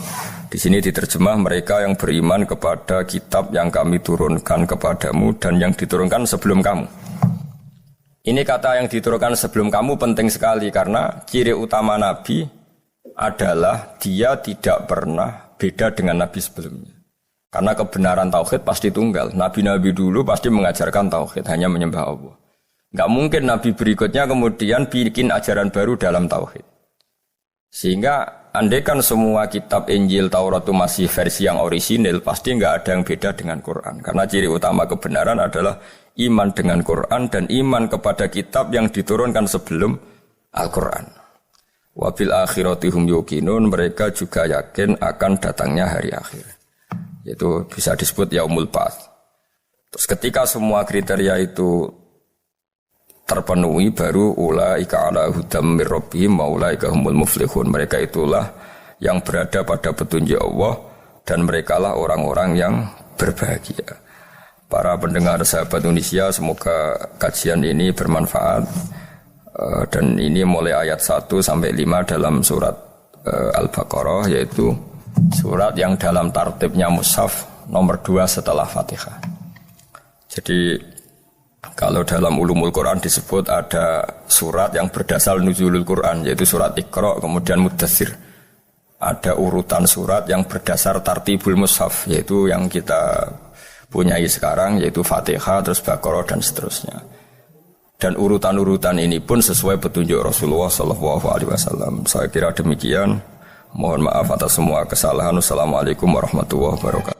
Di sini diterjemah mereka yang beriman kepada kitab yang kami turunkan kepadamu dan yang diturunkan sebelum kamu. Ini kata yang diturunkan sebelum kamu penting sekali karena ciri utama Nabi adalah dia tidak pernah beda dengan Nabi sebelumnya. Karena kebenaran tauhid pasti tunggal. Nabi-nabi dulu pasti mengajarkan tauhid, hanya menyembah Allah. Enggak mungkin Nabi berikutnya kemudian bikin ajaran baru dalam tauhid. Sehingga andaikan semua kitab Injil Taurat itu masih versi yang orisinil, pasti enggak ada yang beda dengan Quran. Karena ciri utama kebenaran adalah iman dengan Quran dan iman kepada kitab yang diturunkan sebelum Al-Quran. Wabil akhirati hum yuqinun, mereka juga yakin akan datangnya hari akhir. Itu bisa disebut yaumul ba'ats. Terus ketika semua kriteria itu terpenuhi, baru ulaika ala hudam mir rabbihim wa ulaika humul muflihun. Mereka itulah yang berada pada petunjuk Allah dan merekalah orang-orang yang berbahagia. Para pendengar sahabat Indonesia, semoga kajian ini bermanfaat. Dan ini mulai ayat 1 sampai 5 dalam surat Al-Baqarah, yaitu surat yang dalam tartibnya mushaf nomor 2 setelah Fatihah. Jadi kalau dalam ulumul Quran disebut ada surat yang berdasar nuzulul Quran, yaitu surat Iqra, kemudian Muddatsir. Ada urutan surat yang berdasar tartibul mushaf, yaitu yang kita punyai sekarang, yaitu Fatihah, terus Baqarah dan seterusnya. Dan urutan-urutan ini pun sesuai petunjuk Rasulullah SAW. Saya kira demikian. Mohon maaf atas semua kesalahan. Wassalamualaikum warahmatullahi wabarakatuh.